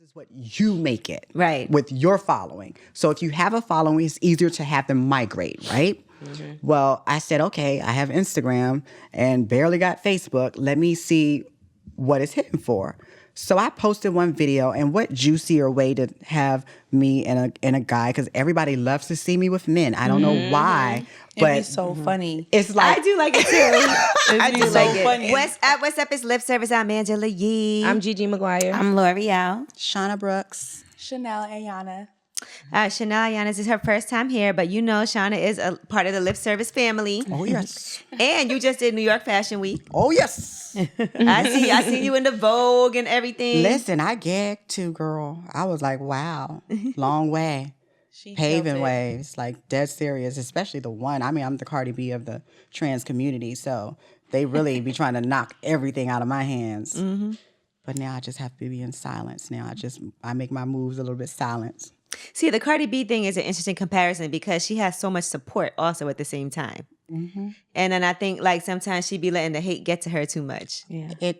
is what you make it. Right. With your following. So if you have a following, it's easier to have them migrate, right? Mm-hmm. Well, I said, okay, I have Instagram and barely got Facebook. Let me see what it's hitting for. So I posted one video, and what juicier way to have me and a guy, because everybody loves to see me with men. I don't know why, but it'd be so funny. it's like I do like it too. I do like funny. What's up? It's Lip Service. I'm Angela Yee. I'm Gigi McGuire. I'm L'Oreal. Shauna Brooks. Chanel Ayana. Chanel Ayana, this is her first time here, but you know Shauna is a part of the Lip Service family. Oh, yes. And you just did New York Fashion Week. Oh, yes. I see you in the Vogue and everything. Listen, I gagged too, girl. I was like, wow, long way. Paving waves, like dead serious, especially the one. I mean, I'm the Cardi B of the trans community, so they really be trying to knock everything out of my hands. Mm-hmm. But now I just have to be in silence. Now I make my moves a little bit silent. See, the Cardi B thing is an interesting comparison because she has so much support also at the same time. Mm-hmm. And then I think like sometimes she be letting the hate get to her too much. Yeah.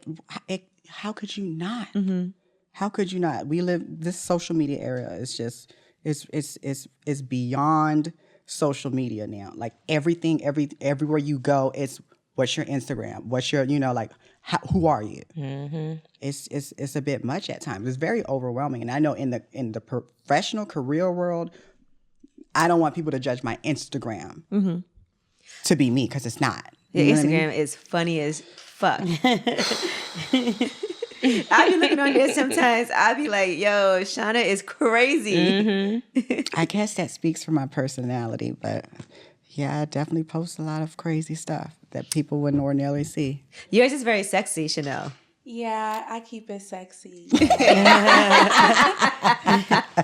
How could you not? Mm-hmm. How could you not? We live, this social media era is just, it's beyond social media now. Like everything, everywhere you go, it's what's your Instagram? What's your, who are you? Mm-hmm. It's a bit much at times. It's very overwhelming. And I know in the professional career world, I don't want people to judge my Instagram to be me, because it's not. Your Instagram is funny as fuck. I be looking on there sometimes. I be like, yo, Shauna is crazy. Mm-hmm. I guess that speaks for my personality, but yeah, I definitely post a lot of crazy stuff that people wouldn't ordinarily see. Yours is very sexy, Chanel. Yeah, I keep it sexy.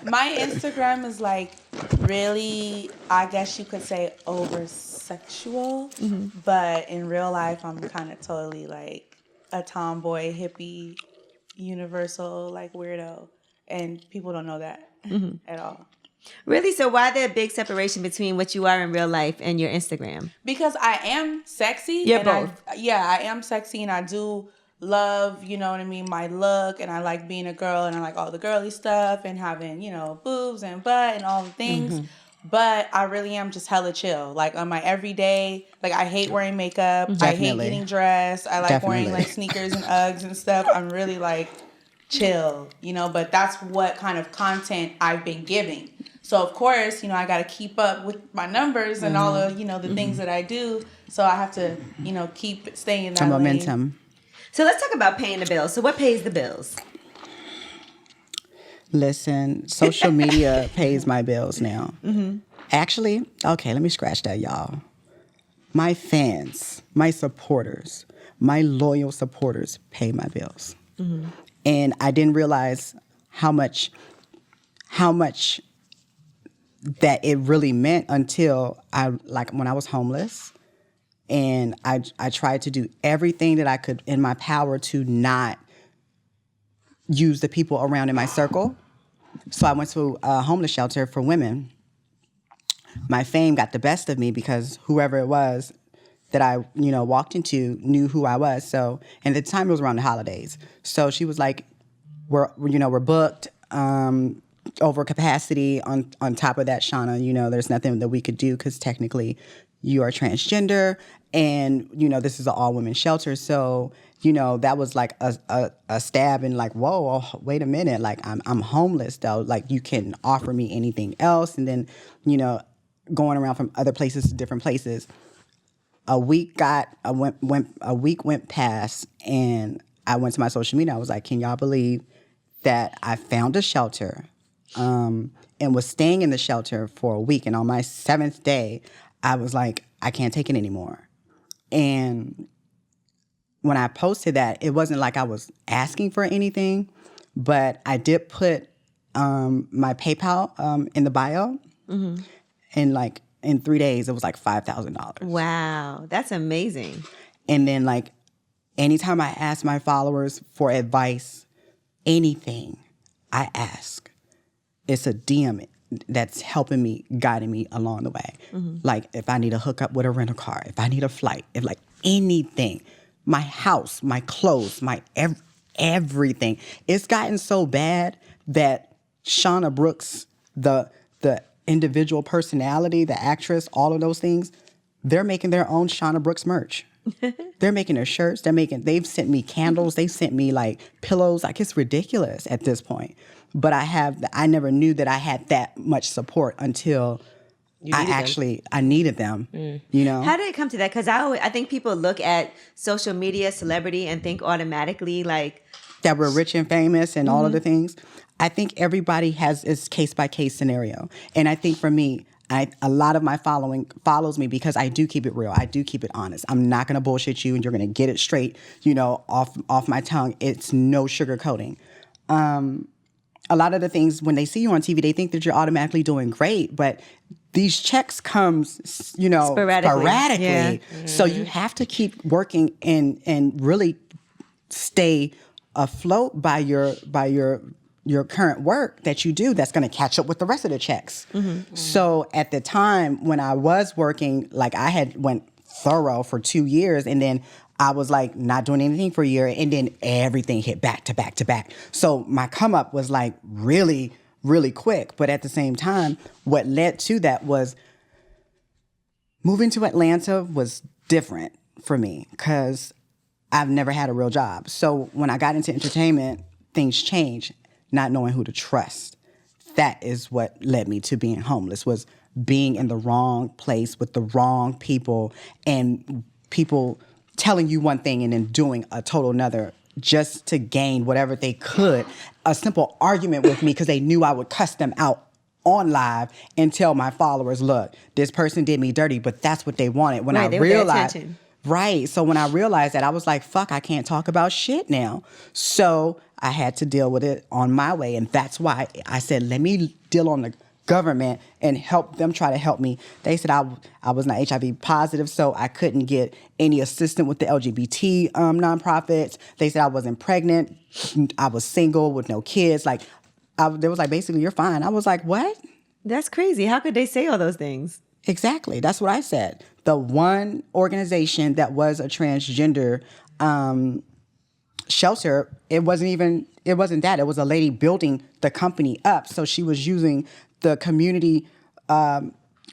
My Instagram is like really, I guess you could say, over sexual, but in real life, I'm kind of totally like a tomboy, hippie, universal, like weirdo, and people don't know that at all. Really? So why the big separation between what you are in real life and your Instagram? Because I am sexy. You're both. I am sexy, and I do love, you know what I mean, my look, and I like being a girl, and I like all the girly stuff, and having, boobs and butt and all the things. Mm-hmm. But I really am just hella chill. Like on my everyday, like I hate wearing makeup. Definitely. I hate getting dressed. I like wearing like sneakers and Uggs and stuff. I'm really like chill, but that's what kind of content I've been giving. So of course, I got to keep up with my numbers and all of, the things that I do. So I have to, keep staying in that momentum. Lane. So let's talk about paying the bills. So what pays the bills? Listen, social media pays my bills now. Mm-hmm. Actually, okay, let me scratch that, y'all. My fans, my supporters, my loyal supporters pay my bills. Mm-hmm. And I didn't realize how much that it really meant until when I was homeless, and I tried to do everything that I could in my power to not use the people around in my circle. So I went to a homeless shelter for women. My fame got the best of me because whoever it was that I, walked into knew who I was. So, and at the time it was around the holidays. So she was like, we're booked, over capacity. On top of that, Shauna, there's nothing that we could do because technically you are transgender, and, this is an all-women shelter. So, that was like a stab in like, whoa, wait a minute. Like, I'm homeless, though. Like, you can offer me anything else. And then, going around from other places to different places. A week went past, and I went to my social media. I was like, can y'all believe that I found a shelter and was staying in the shelter for a week? And on my 7th day, I was like, I can't take it anymore. And when I posted that, it wasn't like I was asking for anything, but I did put my PayPal in the bio. Mm-hmm. And like in 3 days, it was like $5,000. Wow, that's amazing. And then like anytime I ask my followers for advice, anything I ask, it's a DM that's helping me, guiding me along the way. Mm-hmm. Like if I need a hookup with a rental car, if I need a flight, if like anything, my house, my clothes, my everything. It's gotten so bad that Shauna Brooks, the individual personality, the actress, all of those things, they're making their own Shauna Brooks merch. They're making their shirts. They've sent me candles. They've sent me like pillows. Like, it's ridiculous at this point. But I never knew that I had that much support until I needed them, you know? How did it come to that? Because I think people look at social media, celebrity, and think automatically like that we're rich and famous and all of the things. I think everybody has its case-by-case scenario. And I think for me, a lot of my following follows me because I do keep it real. I do keep it honest. I'm not going to bullshit you, and you're going to get it straight, you know, off my tongue. It's no sugarcoating. A lot of the things, when they see you on TV, they think that you're automatically doing great, but these checks comes, you know, sporadically. Yeah. So you have to keep working and really stay afloat by your current work that you do that's going to catch up with the rest of the checks. So at the time when I was working, like I had went thorough for 2 years, and then I was like not doing anything for a year, and then everything hit back to back to back. So my come up was like really, really quick. But at the same time, what led to that was moving to Atlanta was different for me because I've never had a real job. So when I got into entertainment, things changed. Not knowing who to trust. That is what led me to being homeless, was being in the wrong place with the wrong people, and people telling you one thing and then doing a total another just to gain whatever they could. A simple argument with me because they knew I would cuss them out on live and tell my followers, look, this person did me dirty, but that's what they wanted. When I realized, right. So when I realized that, I was like, fuck, I can't talk about shit now. So I had to deal with it on my way. And that's why I said, let me deal on the government and help them try to help me. They said I was not HIV positive, so I couldn't get any assistance with the LGBT nonprofits. They said I wasn't pregnant. I was single with no kids. Like, they was like, basically, you're fine. I was like, what? That's crazy. How could they say all those things? Exactly. That's what I said. The one organization that was a transgender shelter, it wasn't that. It was a lady building the company up. So she was using the community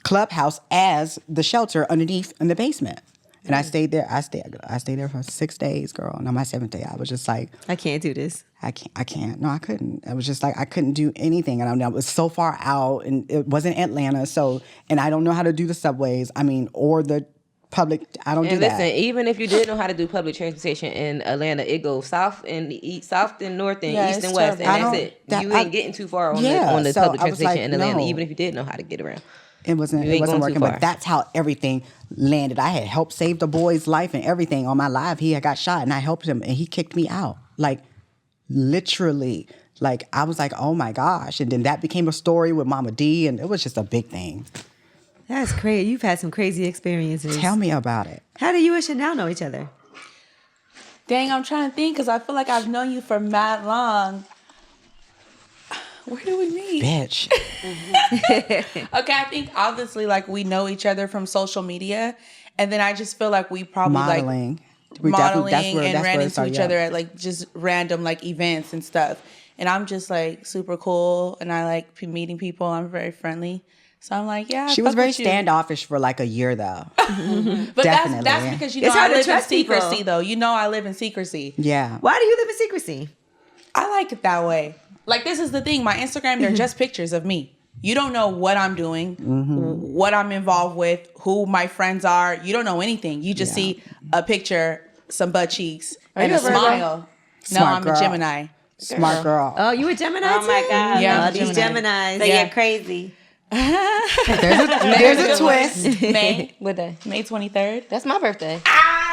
clubhouse as the shelter underneath in the basement. And I stayed there. I stayed there for 6 days, girl. And on my 7th day, I was just like, I can't do this. I can't. No, I couldn't. I was just like, I couldn't do anything. And I was so far out, and it wasn't Atlanta. So, and I don't know how to do the subways. I mean, or the public. I don't do that. And listen, even if you did know how to do public transportation in Atlanta, it goes south and east, south and north and east and west, and that's it. You ain't getting too far on the public transportation in Atlanta, even if you did know how to get around. It wasn't working, but that's how everything landed. I had helped save the boy's life and everything on my live. He had got shot, and I helped him, and he kicked me out. Like, literally. Like, I was like, oh my gosh. And then that became a story with Mama D, and it was just a big thing. That's crazy. You've had some crazy experiences. Tell me about it. How do you and Chanel know each other? Dang, I'm trying to think, because I feel like I've known you for mad long. Where do we meet? Bitch. Okay, I think obviously like we know each other from social media, and then I just feel like we probably modeling. And ran into each other at like just random like events and stuff. And I'm just like super cool, and I like meeting people. I'm very friendly. So I'm like, yeah. She was very standoffish for like a year though. But that's because you know I live in secrecy though. You know I live in secrecy. Yeah. Why do you live in secrecy? I like it that way. Like, this is the thing. My Instagram, they're just pictures of me. You don't know what I'm doing, what I'm involved with, who my friends are. You don't know anything. You just see a picture, some butt cheeks, and a smile. No, I'm a Gemini. Smart girl. Oh, you a Gemini too? Oh my God. Yeah, these Geminis. So you're crazy. There's a twist. May What day? May 23rd. That's my birthday.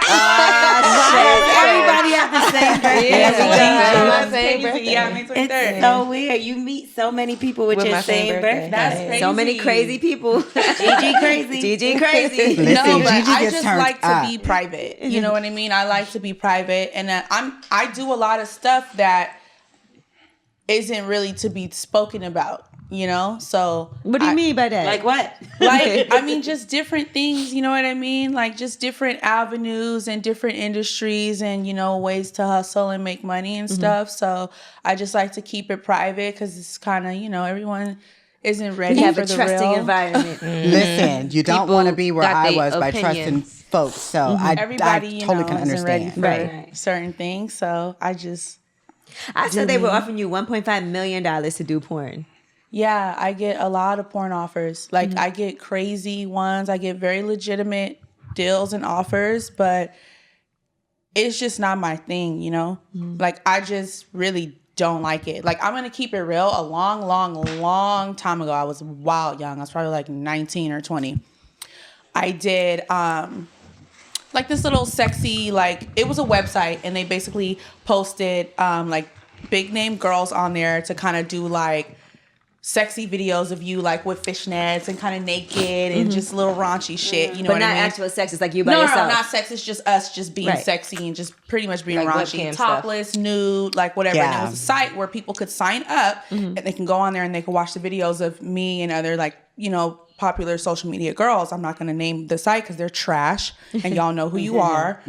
Everybody have the same birthday. My same birthday. Yeah, May 23rd. It's so weird. You meet so many people with your my same same birthday. That's crazy. So many crazy people. Gigi crazy. Gigi crazy. Listen, No, but Gigi I gets just turned like to up. be private. You know what I mean? I like to be private, and I do a lot of stuff that isn't really to be spoken about. you know? So what do you mean by that? Like what? Like, I mean, just different things, you know what I mean? Like, just different avenues and different industries and, you know, ways to hustle and make money and stuff. So I just like to keep it private because it's kind of, you know, everyone isn't ready have for a the trusting real environment. Listen, you don't want to be where I was by trusting folks. So Everybody, I you totally know, can isn't ready understand. for certain things. So I said they were offering you $1.5 million to do porn. Yeah, I get a lot of porn offers. Like, I get crazy ones. I get very legitimate deals and offers, but it's just not my thing, you know? Like, I just really don't like it. Like, I'm going to keep it real. A long time ago, I was wild young. I was probably like 19 or 20. I did, like, this little sexy, like, it was a website, and they basically posted, like, big name girls on there to kind of do, like, sexy videos of you, like, with fishnets and kind of naked and just little raunchy shit, you know But what not I mean? actual sex. It's like you by yourself. No, not sex. It's just us just being sexy and just pretty much being Like raunchy. webcam Topless, nude, like whatever. Yeah. And it was a site where people could sign up and they can go on there and they can watch the videos of me and other, like, you know, popular social media girls. I'm not going to name the site because they're trash and y'all know who you are.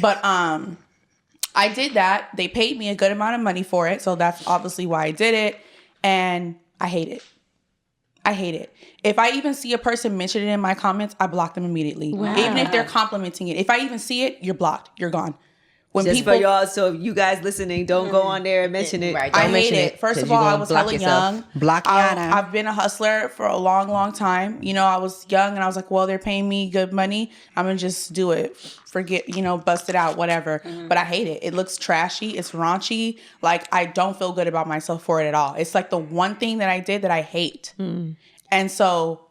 But I did that. They paid me a good amount of money for it. So that's obviously why I did it. And I hate it. I hate it. If I even see a person mention it in my comments, I block them immediately. Wow. Even if they're complimenting it. If I even see it, you're blocked. You're gone. When Just people, for y'all, so you guys listening, don't go on there and mention it. Right, I hate it. First of all, I was hella young. Block Ayana. I've been a hustler for a long time. You know, I was young and I was like, well, they're paying me good money. I'm going to just do it. Forget, you know, bust it out, whatever. But I hate it. It looks trashy. It's raunchy. Like, I don't feel good about myself for it at all. It's like the one thing that I did that I hate. And so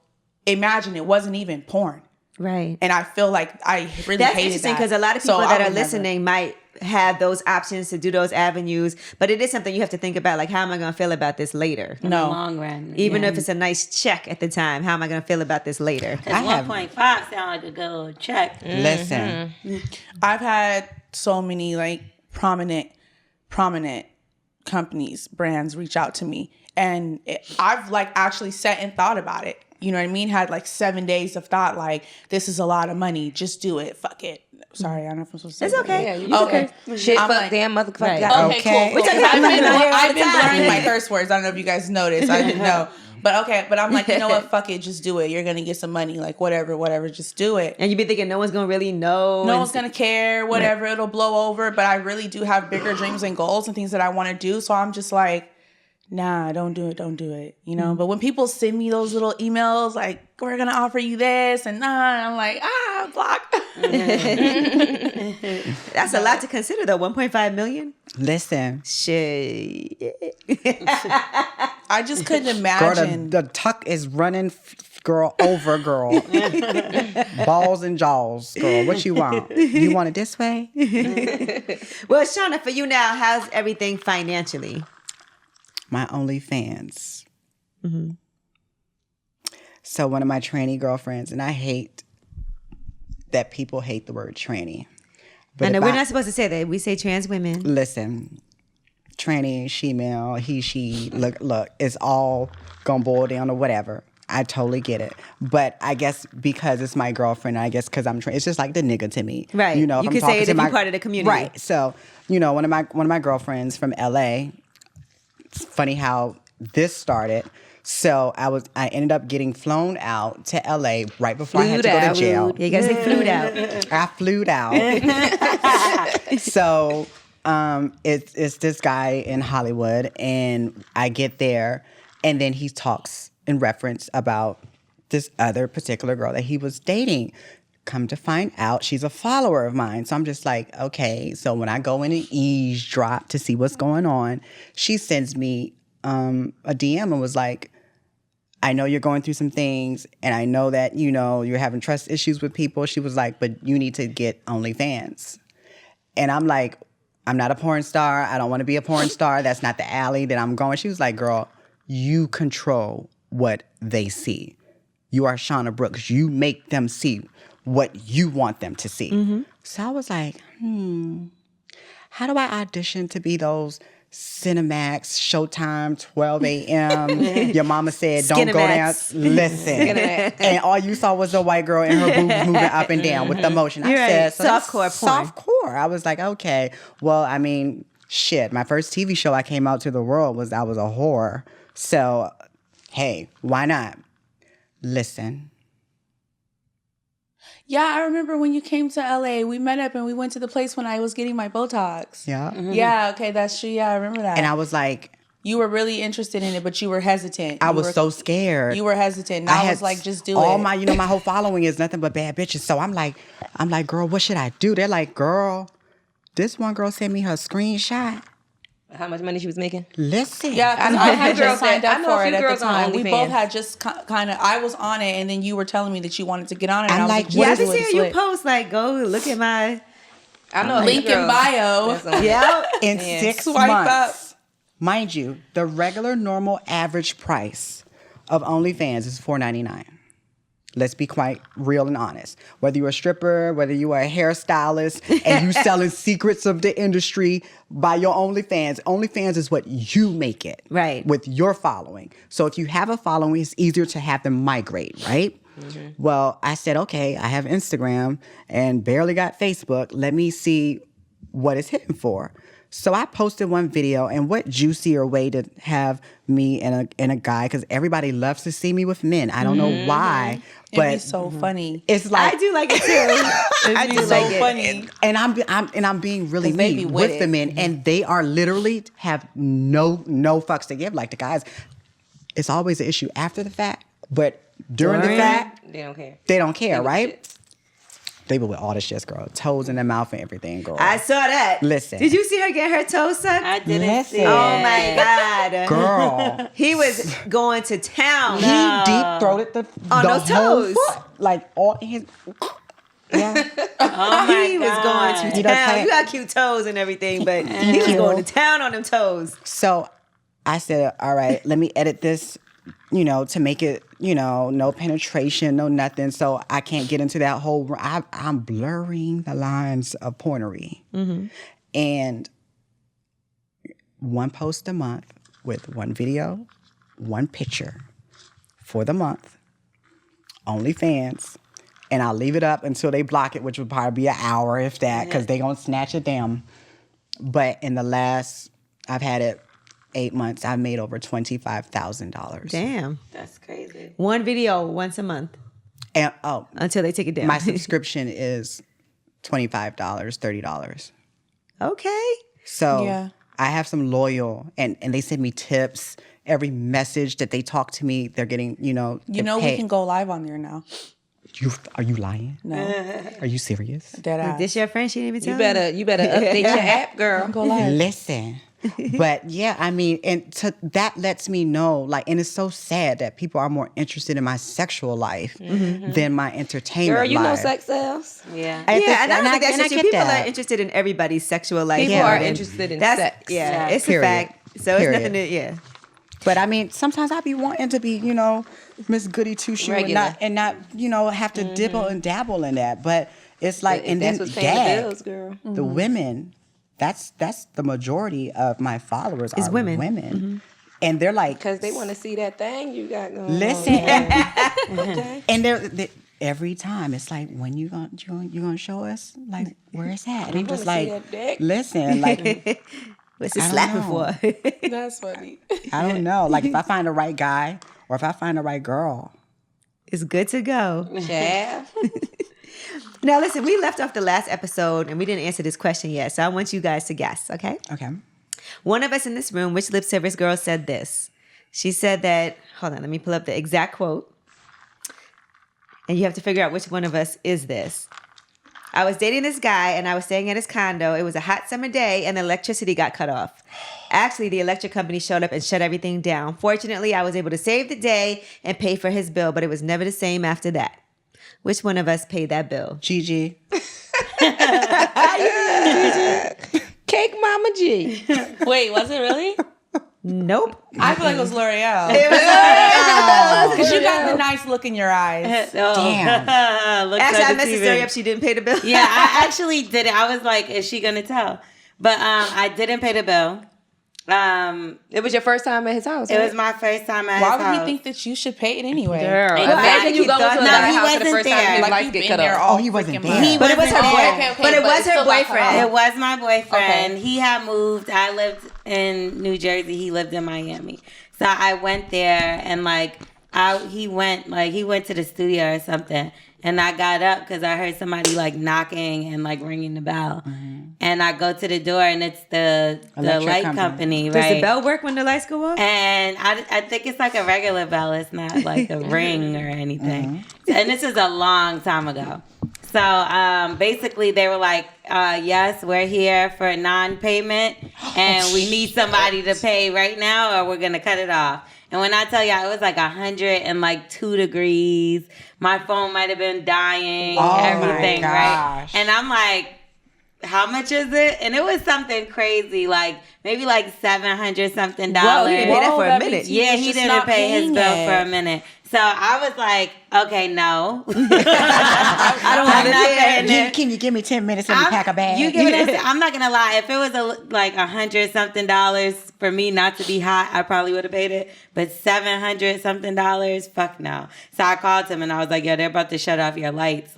imagine it wasn't even porn. Right. And I feel like I really That's hated interesting that. because a lot of people So that I are would never. listening might have those options to do those avenues, but it is something you have to think about. Like, how am I going to feel about this later? In the long run. Even if it's a nice check at the time, how am I going to feel about this later? Because 1.5 sound like a good little check. Listen, I've had so many like prominent companies, brands reach out to me, and I've like actually sat and thought about it. You know what I mean? Had like 7 days of thought, like, this is a lot of money. Just do it. Fuck it. Sorry, I don't know if I'm supposed to say It's okay. that. Yeah, Okay. Shit, I'm fuck, like, damn, motherfucker. Right. Okay, cool. I've been blurring my curse words. I don't know if you guys noticed. I didn't know. But okay, but I'm like, you know what? Fuck it. Just do it. You're going to get some money. Like, whatever. Just do it. And you be thinking no one's going to really know. No one's going to care. Whatever. It'll blow over. But I really do have bigger dreams and goals and things that I want to do. So I'm just like, nah, don't do it, you know? But when people send me those little emails, like, we're going to offer you this, and I'm like, block. That's a lot to consider, though. 1.5 million? listen. Shit. I just couldn't Girl, imagine. the tuck is running, girl, over, girl. Balls and jaws, girl. What you want? You want it this way? Well, Shauna, for you now, how's everything financially? My OnlyFans. So one of my tranny girlfriends, and I hate that people hate the word tranny. But I know if we're not supposed to say that. We say trans women. Listen, tranny, she-male, he, she, look, it's all gonna boil down to whatever. I totally get it. But I guess because it's my girlfriend, I guess because I'm trans, it's just like the nigga to me. Right. You know, if You I'm could say talking it to if you're part of the community. Right. So, you know, one of my girlfriends from LA, it's funny how this started. So I ended up getting flown out to LA right before I had to go to jail. Yeah, you gotta say flued out. I flew out. So it's this guy in Hollywood, and I get there, and then he talks in reference about this other particular girl that he was dating. Come to find out, she's a follower of mine. So I'm just like, okay. So when I go in and eavesdrop to see what's going on, she sends me a DM and was like, I know you're going through some things, and I know that, you know, you're having trust issues with people. She was like, but you need to get OnlyFans. And I'm like, I'm not a porn star. I don't want to be a porn star. That's not the alley that I'm going. She was like, girl, you control what they see. You are Shauna Brooks. You make them see what you want them to see. So I was like, how do I audition to be those Cinemax, Showtime, 12 a.m. Your mama said, don't go down. Listen. And all you saw was a white girl and her boobs moving up and down with the motion. I said, so softcore. I was like, okay. Well, I mean, shit. My first TV show I came out to the world was I was a whore. So, hey, why not? Listen. Yeah, I remember when you came to LA, we met up and we went to the place when I was getting my Botox. Yeah. Mm-hmm. Yeah, okay, that's true. Yeah, I remember that. And I was like... You were really interested in it, but you were hesitant. I was so scared. You were hesitant. And I was like, just do it. All my, my whole following is nothing but bad bitches. So I'm like, girl, what should I do? They're like, girl, this one girl sent me her screenshot. How much money she was making? Listen. Yeah, because I had just signed up for it at the time. We OnlyFans. both had just kind of, I was on it, and then you were telling me that you wanted to get on it. And I'm I like, was yeah, I just hear you post, like, go look at my... I know link in bio. Yeah. In 6 Swipe months. up. Mind you, the regular normal average price of OnlyFans is $4.99. Let's be quite real and honest. Whether you're a stripper, whether you are a hairstylist, and you selling secrets of the industry by your OnlyFans is what you make it. Right. With your following. So if you have a following, it's easier to have them migrate, right? Mm-hmm. Well, I said, okay, I have Instagram and barely got Facebook. Let me see what it's hitting for. So I posted one video, and what juicier way to have me and a guy, because everybody loves to see me with men. I don't know why, but It'd be so funny. it's like I do like it too. I do like funny. and I'm being really mean with the men, and they are literally have no fucks to give. Like the guys, it's always an issue after the fact, but during the fact, they don't care. They don't care, right? They were with all the shit, girl. Toes in their mouth and everything, girl. I saw that. Listen. Did you see her get her toes sucked? I didn't see it. Oh my God. Girl. He was going to town. He deep-throated the those whole toes. foot. Like, all his... Yeah. Oh my He was going to He does town. have- You got cute toes and everything, but he was going to town on them toes. So I said, all right, let me edit this, to make it, no penetration, no nothing. So I can't get into that whole, I'm blurring the lines of pornery. Mm-hmm. And one post a month with one video, one picture for the month, OnlyFans. And I'll leave it up until they block it, which would probably be an hour, if that, because they're going to snatch it down. But in the last, I've had it 8 months, I've made over $25,000. Damn. That's crazy. One video once a month And until they take it down. my subscription is $25, $30. Okay. So Yeah. I have some loyal, and they send me tips. Every message that they talk to me, they're getting, We can go live on there now. Are you lying? No. Are you serious? Dead ass. This your friend? She didn't even tell You better update your app, girl. Go live. Listen. But yeah, I mean, that lets me know, and it's so sad that people are more interested in my sexual life than my entertainment Girl, you life. know sex sells. Yeah. And I don't think that's and I just get people that. are interested in everybody's sexual life. People are interested in sex. Yeah, it's Period. a fact. So Period. it's nothing to, But I mean, sometimes I be wanting to be, Miss Goody Two Shoe and not, have to dibble and dabble in that. But it's like, and that's then what's paying the bills, girl. The women, that's the majority of my followers Is are women. Mm-hmm. And they're like, Because they want to see that thing you got going listen, on. Okay. and they're every time it's like, when you gonna show us like where it's at? And I'm just wanna see like, that dick. listen, like. what's it I don't slapping know. for? That's funny. I don't know. Like, if I find the right guy or if I find the right girl. It's good to go. Yeah. Now, listen, we left off the last episode and we didn't answer this question yet. So I want you guys to guess, okay? Okay. One of us in this room, which lip service girl said this? She said that, hold on, let me pull up the exact quote. And you have to figure out which one of us is this. I was dating this guy and I was staying at his condo. It was a hot summer day and the electricity got cut off. Actually, the electric company showed up and shut everything down. Fortunately, I was able to save the day and pay for his bill, but it was never the same after that. Which one of us paid that bill? Gigi. Cake Mama G. Wait, was it really? Nope. I feel like it was L'Oreal. It was Because you got the nice look in your eyes. Damn. Looks Actually, I so messed the story deceiving. up. She didn't pay the bill. Yeah, I actually did it. I was like, is she going to tell? But I didn't pay the bill. It was your first time at his house. It right? was my first time at his Why house. would he think that you should pay it anyway? Girl, Exactly. imagine you going to No, another he house for the wasn't first time there. and his Like lights you've get been cut there off. all he wasn't freaking there. month. But it was her wasn't there. boyfriend. Okay, But it but was it's her still not boyfriend. her. It was my boyfriend. Okay. He had moved. I lived in New Jersey. He lived in Miami. So I went there and he went to the studio or something. And I got up because I heard somebody knocking and ringing the bell. Mm-hmm. And I go to the door and it's the light company, right? Does the bell work when the lights go off? And I think it's a regular bell. It's not like a ring or anything. Mm-hmm. And this is a long time ago. So basically they were like, yes, we're here for non-payment and we need somebody to pay right now or we're going to cut it off. And when I tell y'all, it was 102 degrees. My phone might have been dying, everything, right? And I'm like, how much is it? And it was something crazy, maybe $700 something. Whoa, he didn't pay that for a minute. Yeah, he didn't pay his bill for a minute. So I was like, okay, no. I don't understand. Can you give me 10 minutes? Let me pack a bag. I'm not gonna lie. If it was $100 something for me not to be hot, I probably would have paid it. But $700 something, fuck no. So I called him and I was like, yo, they're about to shut off your lights.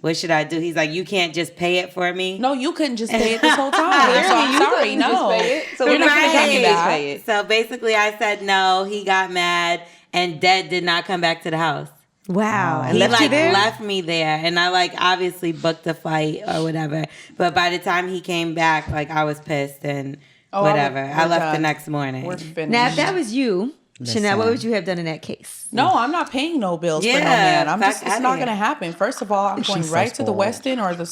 What should I do? He's like, you can't just pay it for me. No, you couldn't just pay it this whole time. So I'm sorry, no. So we're not going to have you just pay it. So basically I said no. He got mad and Dad did not come back to the house. Wow. And He left you there? left me there and I obviously booked a flight or whatever. But by the time he came back, I was pissed and whatever. I left the next morning. We're finished. Now, if that was you, Chanel, what would you have done in that case? No, I'm not paying no bills for no man. It's not going to happen. First of all, I'm going right to the Westin or the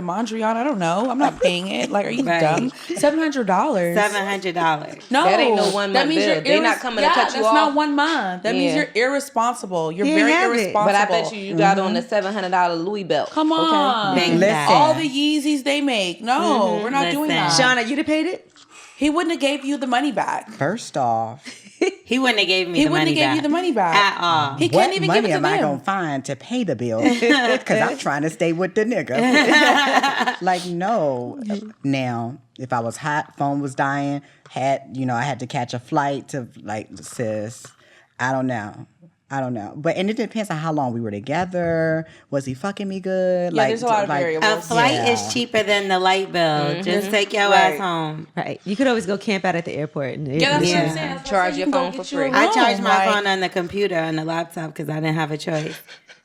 Mondrian. I don't know. I'm not paying it. Are you dumb? $700. $700. No. That ain't no 1 month bill. They're not coming to cut you off. That's not 1 month. That means you're irresponsible. You're very irresponsible. But I bet you got on the $700 Louis belt. Come on. Okay? Listen. All the Yeezys they make. No, we're not doing that. Shauna, you'd have paid it? He wouldn't have gave you the money back. First off, He wouldn't have gave me the money back. He wouldn't have gave you the money back. At all. He can't even give it to them. what money am I going to find to pay the bill? Because I'm trying to stay with the nigga. No. Now, if I was hot, phone was dying, I had to catch a flight to, sis, I don't know. But it depends on how long we were together. Was he fucking me good? Yeah, there's a lot of variables. A flight is cheaper than the light bill. Mm-hmm. Just take your ass home. Right. You could always go camp out at the airport. That's what I'm saying. Charge your phone for free. I charged my phone on the computer, on the laptop, because I didn't have a choice.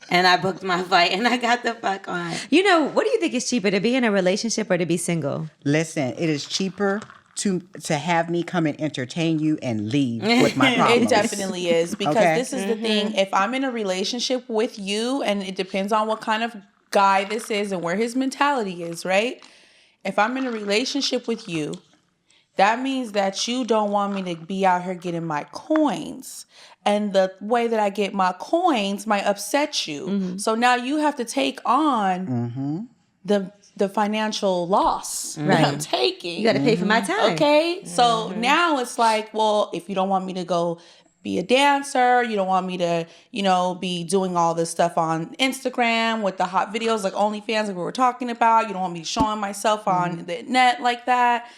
And I booked my flight, and I got the fuck on. What do you think is cheaper, to be in a relationship or to be single? Listen, it is cheaper to have me come and entertain you and leave with my problems. It definitely is, because this is the thing. If I'm in a relationship with you, and it depends on what kind of guy this is and where his mentality is, right? If I'm in a relationship with you, that means that you don't want me to be out here getting my coins. And the way that I get my coins might upset you. Mm-hmm. So now you have to take on the financial loss that I'm taking. You got to pay for my time. Okay? So now it's well, if you don't want me to go be a dancer, you don't want me to, be doing all this stuff on Instagram with the hot videos like OnlyFans like we were talking about. You don't want me showing myself on the net like that.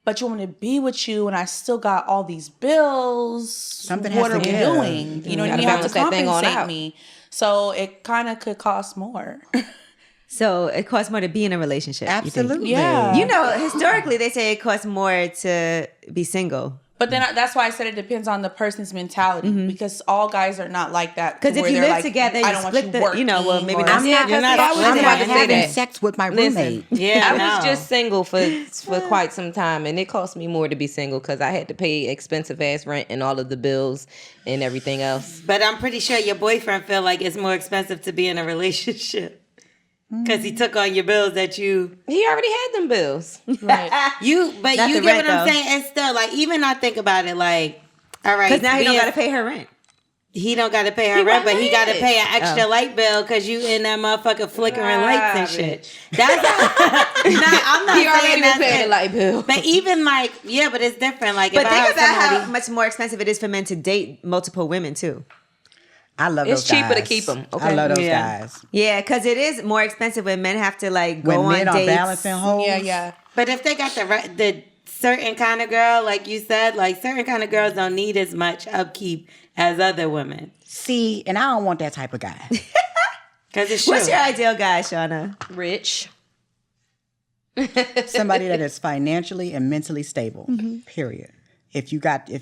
But you want me to be with you, and I still got all these bills. Something what has are to we give. doing? You know what I mean? You have to compensate me. So it kind of could cost more. So it costs more to be in a relationship. Absolutely. Yeah. Historically, they say it costs more to be single. But then that's why I said it depends on the person's mentality, because all guys are not like that. Because if you live together, you split maybe not. I'm not having sex with my roommate. I was just single for quite some time, and it cost me more to be single because I had to pay expensive ass rent and all of the bills and everything else. But I'm pretty sure your boyfriend feel like it's more expensive to be in a relationship. Because he took on your bills that you... He already had them bills. Right. You get what I'm saying? It's still, even I think about it, all right. Because now he don't got to pay her rent. He don't got to pay her rent, but he got to pay an extra light bill because you in that motherfucker flickering lights and shit. That's I'm not he saying already that's been paying the light bill. But even but it's different. But think about how much more expensive it is for men to date multiple women too. I love those guys. It's cheaper to keep them. Okay? I love those guys. Yeah, because it is more expensive when men have to go on dates. When men are balancing hoes. Yeah. But if they got the certain kind of girl, like you said, like certain kind of girls don't need as much upkeep as other women. See, and I don't want that type of guy. Because it's true. What's your ideal guy, Shauna? Rich. Somebody that is financially and mentally stable. Period. If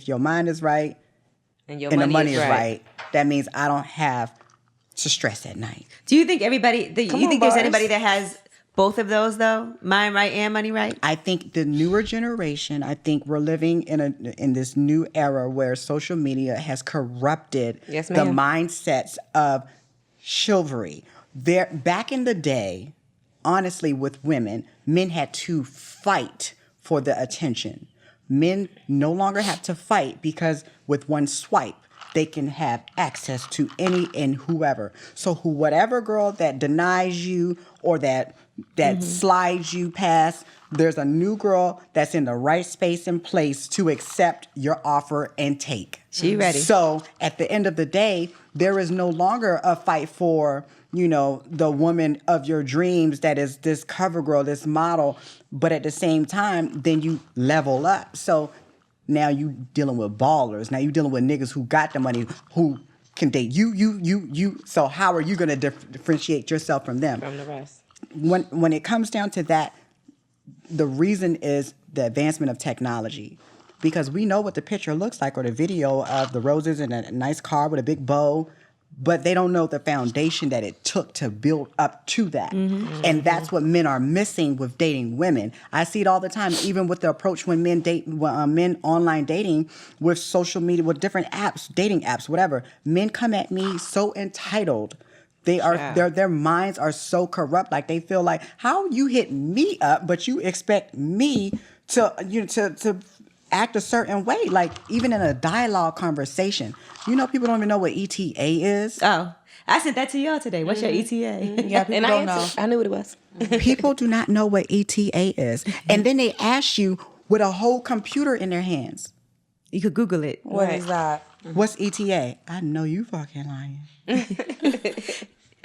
your mind is right and your and money the money is right, that means I don't have to stress at night. Do you think there's anybody that has both of those though? Mind right and money right? I think the newer generation, I think we're living in this new era where social media has corrupted the mindsets of chivalry. Back in the day, honestly, with women, men had to fight for the attention. Men no longer have to fight because with one swipe, they can have access to any and whoever. So whatever girl that denies you or that slides you past, there's a new girl that's in the right space and place to accept your offer and take. She ready. So at the end of the day, there is no longer a fight for, the woman of your dreams that is this cover girl, this model. But at the same time, then you level up. So now you dealing with ballers. Now you dealing with niggas who got the money, who can date you. So how are you going to differentiate yourself from them? From the rest. When it comes down to that, the reason is the advancement of technology. Because we know what the picture looks like or the video of the roses in a nice car with a big bow, but they don't know the foundation that it took to build up to that. And that's what men are missing with dating women. I see it all the time, even with the approach when men date, men online dating with social media, with different apps, dating apps, whatever. Men come at me so entitled. They are their minds are so corrupt. Like they feel like, how you hit me up, but you expect me to act a certain way, like even in a dialogue conversation. People don't even know what ETA is. Oh, I sent that to y'all today. What's your ETA? Yeah, people don't know. I knew what it was. People do not know what ETA is. And then they ask you with a whole computer in their hands. You could Google it. What is that? What's ETA? I know you fucking lying.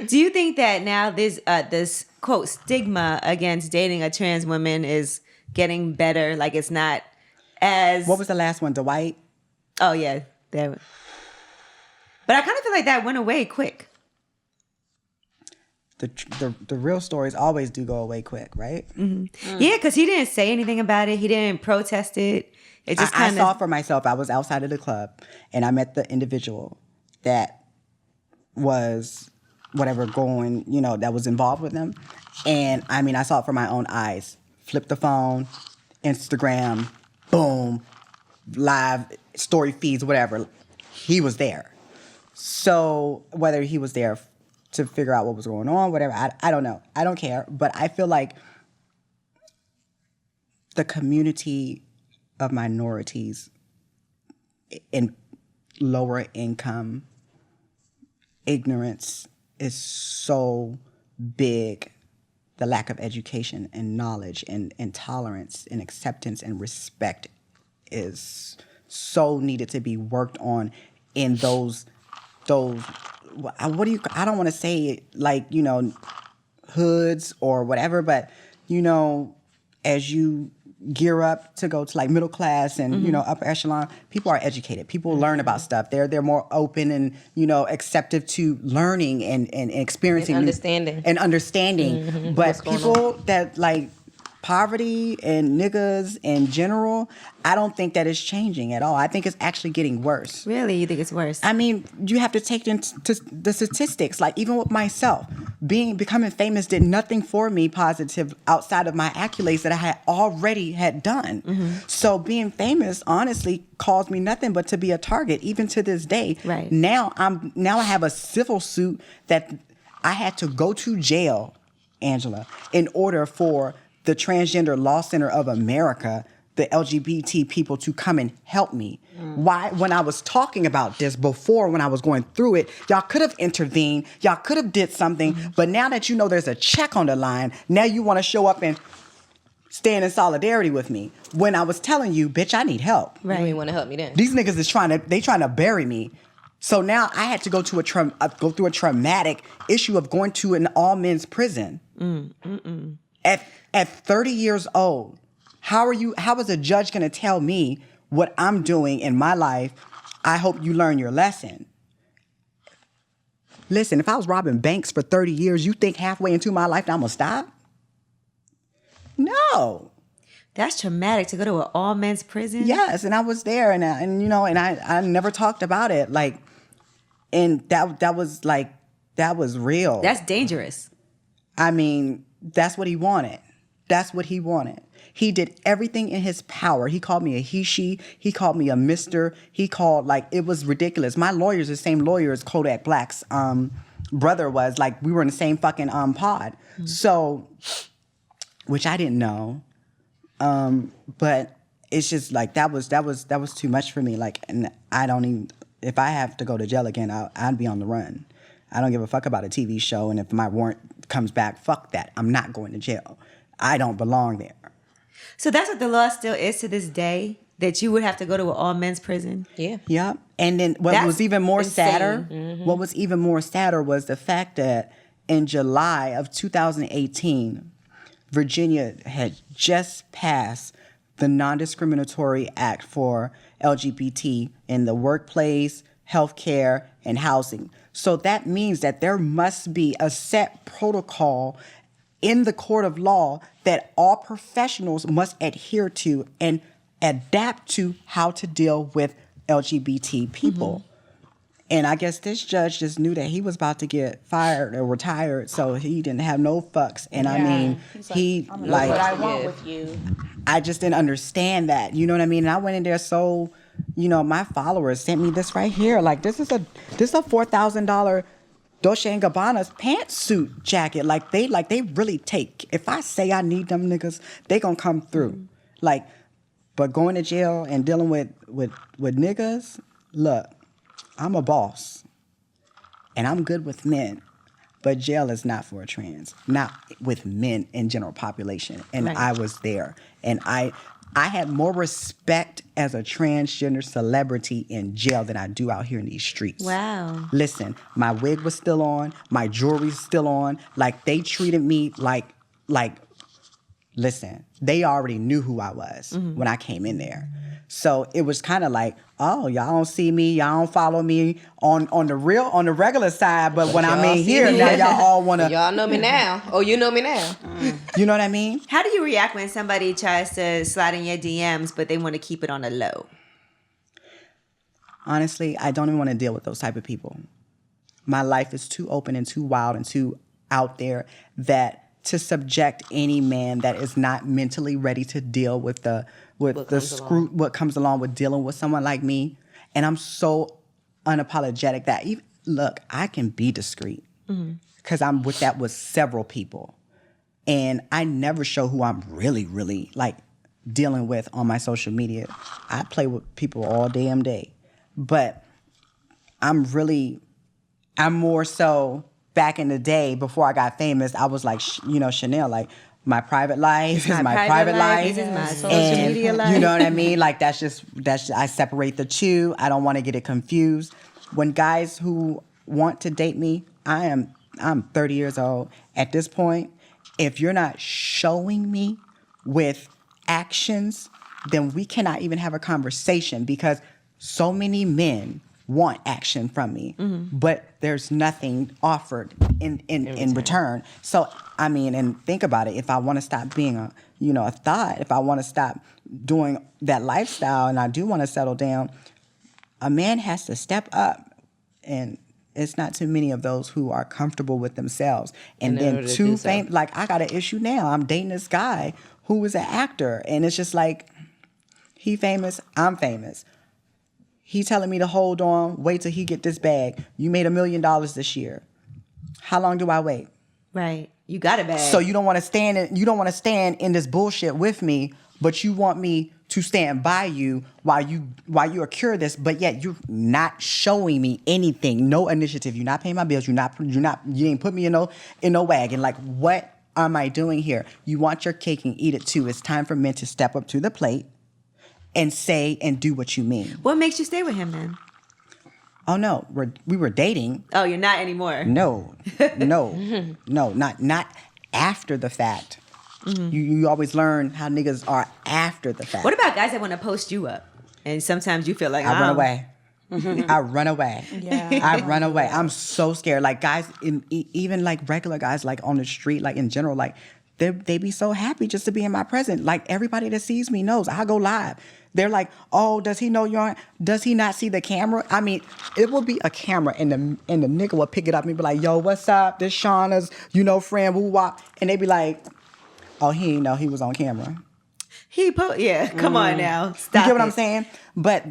Do you think that now this quote stigma against dating a trans woman is getting better? Like it's not as... What was the last one? Dwight? Oh, yeah. But I kind of feel like that went away quick. The real stories always do go away quick, right? Yeah, because he didn't say anything about it. He didn't protest it. It just I saw for myself. I was outside of the club, and I met the individual that was whatever going, that was involved with them. And I mean, I saw it for my own eyes. Flip the phone, Instagram, boom, live story feeds, whatever. He was there. So whether he was there to figure out what was going on, whatever, I don't know. I don't care. But I feel like the community of minorities in lower income, ignorance is so big. The lack of education and knowledge and tolerance and acceptance and respect is so needed to be worked on in those I don't want to say it like, hoods or whatever, but, as you gear up to go to like middle class and, upper echelon, people are educated. People learn about stuff. They're more open and, acceptive to learning and experiencing. And understanding. But people that like poverty and niggas in general, I don't think that is changing at all. I think it's actually getting worse. Really? You think it's worse? I mean, you have to take into the statistics. Like even with myself, becoming famous did nothing for me positive outside of my accolades that I had already done. So being famous, honestly, caused me nothing but to be a target, even to this day. Right. Now I have a civil suit that I had to go to jail, Angela, in order for the Transgender Law Center of America, the LGBT people, to come and help me. Why? When I was talking about this before, when I was going through it, y'all could have intervened, y'all could have did something, but now that you know there's a check on the line, now you want to show up and stand in solidarity with me. When I was telling you, bitch, I need help. Right. You didn't want to help me then. These niggas is trying to bury me. So now I had to go through a traumatic issue of going to an all men's prison. At 30 years old, How is a judge going to tell me what I'm doing in my life? I hope you learn your lesson. Listen, if I was robbing banks for 30 years, you think halfway into my life I'm going to stop? No. That's traumatic to go to an all men's prison. Yes, and I was there, and I never talked about it, like, and that was real. That's dangerous. I mean, that's what he wanted. That's what he wanted. He did everything in his power. He called me a he, she. He called me a mister. He called, like, it was ridiculous. My lawyer's the same lawyer as Kodak Black's brother was. Like, we were in the same fucking pod. Mm-hmm. So, which I didn't know. But it's just like, that was too much for me. Like, and I don't even, if I have to go to jail again, I'd be on the run. I don't give a fuck about a TV show. And if my warrant comes back, fuck that. I'm not going to jail. I don't belong there. So that's what the law still is to this day, that you would have to go to an all men's prison? Yeah. Yeah. And then what was even more sadder was the fact that in July of 2018, Virginia had just passed the Non-Discriminatory Act for LGBT in the workplace, healthcare, and housing. So that means that there must be a set protocol in the court of law that all professionals must adhere to and adapt to how to deal with LGBT people. Mm-hmm. And I guess this judge just knew that he was about to get fired or retired, so he didn't have no fucks. And I mean, he like what I want with you. I just didn't understand that. You know what I mean? And I went in there so, my followers sent me this right here. Like, this is a $4,000 Dolce & Gabbana's pantsuit jacket. Like they really take. If I say I need them niggas, they gonna come through. Mm-hmm. Like, but going to jail and dealing with niggas, look, I'm a boss, and I'm good with men, but jail is not for a trans, not with men in general population. And right. I was there, and I had more respect as a transgender celebrity in jail than I do out here in these streets. Wow. Listen, my wig was still on, my jewelry's still on. Like, they treated me like. Listen, they already knew who I was mm-hmm. when I came in there. So it was kind of like, oh, y'all don't see me, y'all don't follow me on the regular side, but when I'm in here, now y'all all want to. Y'all know me now. Oh, you know me now. You know what I mean? How do you react when somebody tries to slide in your DMs, but they want to keep it on the low? Honestly, I don't even want to deal with those type of people. My life is too open and too wild and too out there that to subject any man that is not mentally ready to deal with what comes along with dealing with someone like me. And I'm so unapologetic that look, I can be discreet because I'm with that with several people. And I never show who I'm really, really like dealing with on my social media. I play with people all damn day. But I'm more so. Back in the day, before I got famous, I was like, Chanel, like, my private life is my private life. This is my social media life. You know what I mean? Like, that's just I separate the two. I don't want to get it confused. When guys who want to date me, I'm 30 years old. At this point, if you're not showing me with actions, then we cannot even have a conversation because so many men want action from me, but there's nothing offered in return. So, I mean, and think about it. If I want to stop being a thought, if I want to stop doing that lifestyle and I do want to settle down, a man has to step up. And it's not too many of those who are comfortable with themselves. And then too famous. Like, I got an issue now. I'm dating this guy who is an actor. And it's just like, he famous, I'm famous. He telling me to hold on, wait till he get this bag. You made $1 million this year. How long do I wait? Right. You got a bag. So you don't want to stand in this bullshit with me, but you want me to stand by you while you accrue this, but yet you're not showing me anything, no initiative. You're not paying my bills. You ain't put me in no wagon. Like, what am I doing here? You want your cake and eat it too. It's time for men to step up to the plate and say and do what you mean. What makes you stay with him then? Oh no, we were dating. Oh, you're not anymore. No, not after the fact. You always learn how niggas are after the fact. What about guys that want to post you up? And sometimes you feel like, I run away. I run away. Yeah. I run away. I'm so scared. Like guys, even like regular guys, like on the street, like in general, like they be so happy just to be in my presence. Like everybody that sees me knows I go live. They're like, oh, does he know you're on? Does he not see the camera? I mean, it will be a camera and the nigga will pick it up and be like, yo, what's up? This Shauna's, friend, woo wop. And they be like, oh, he didn't know he was on camera. Come on now. Stop You get what I'm saying? But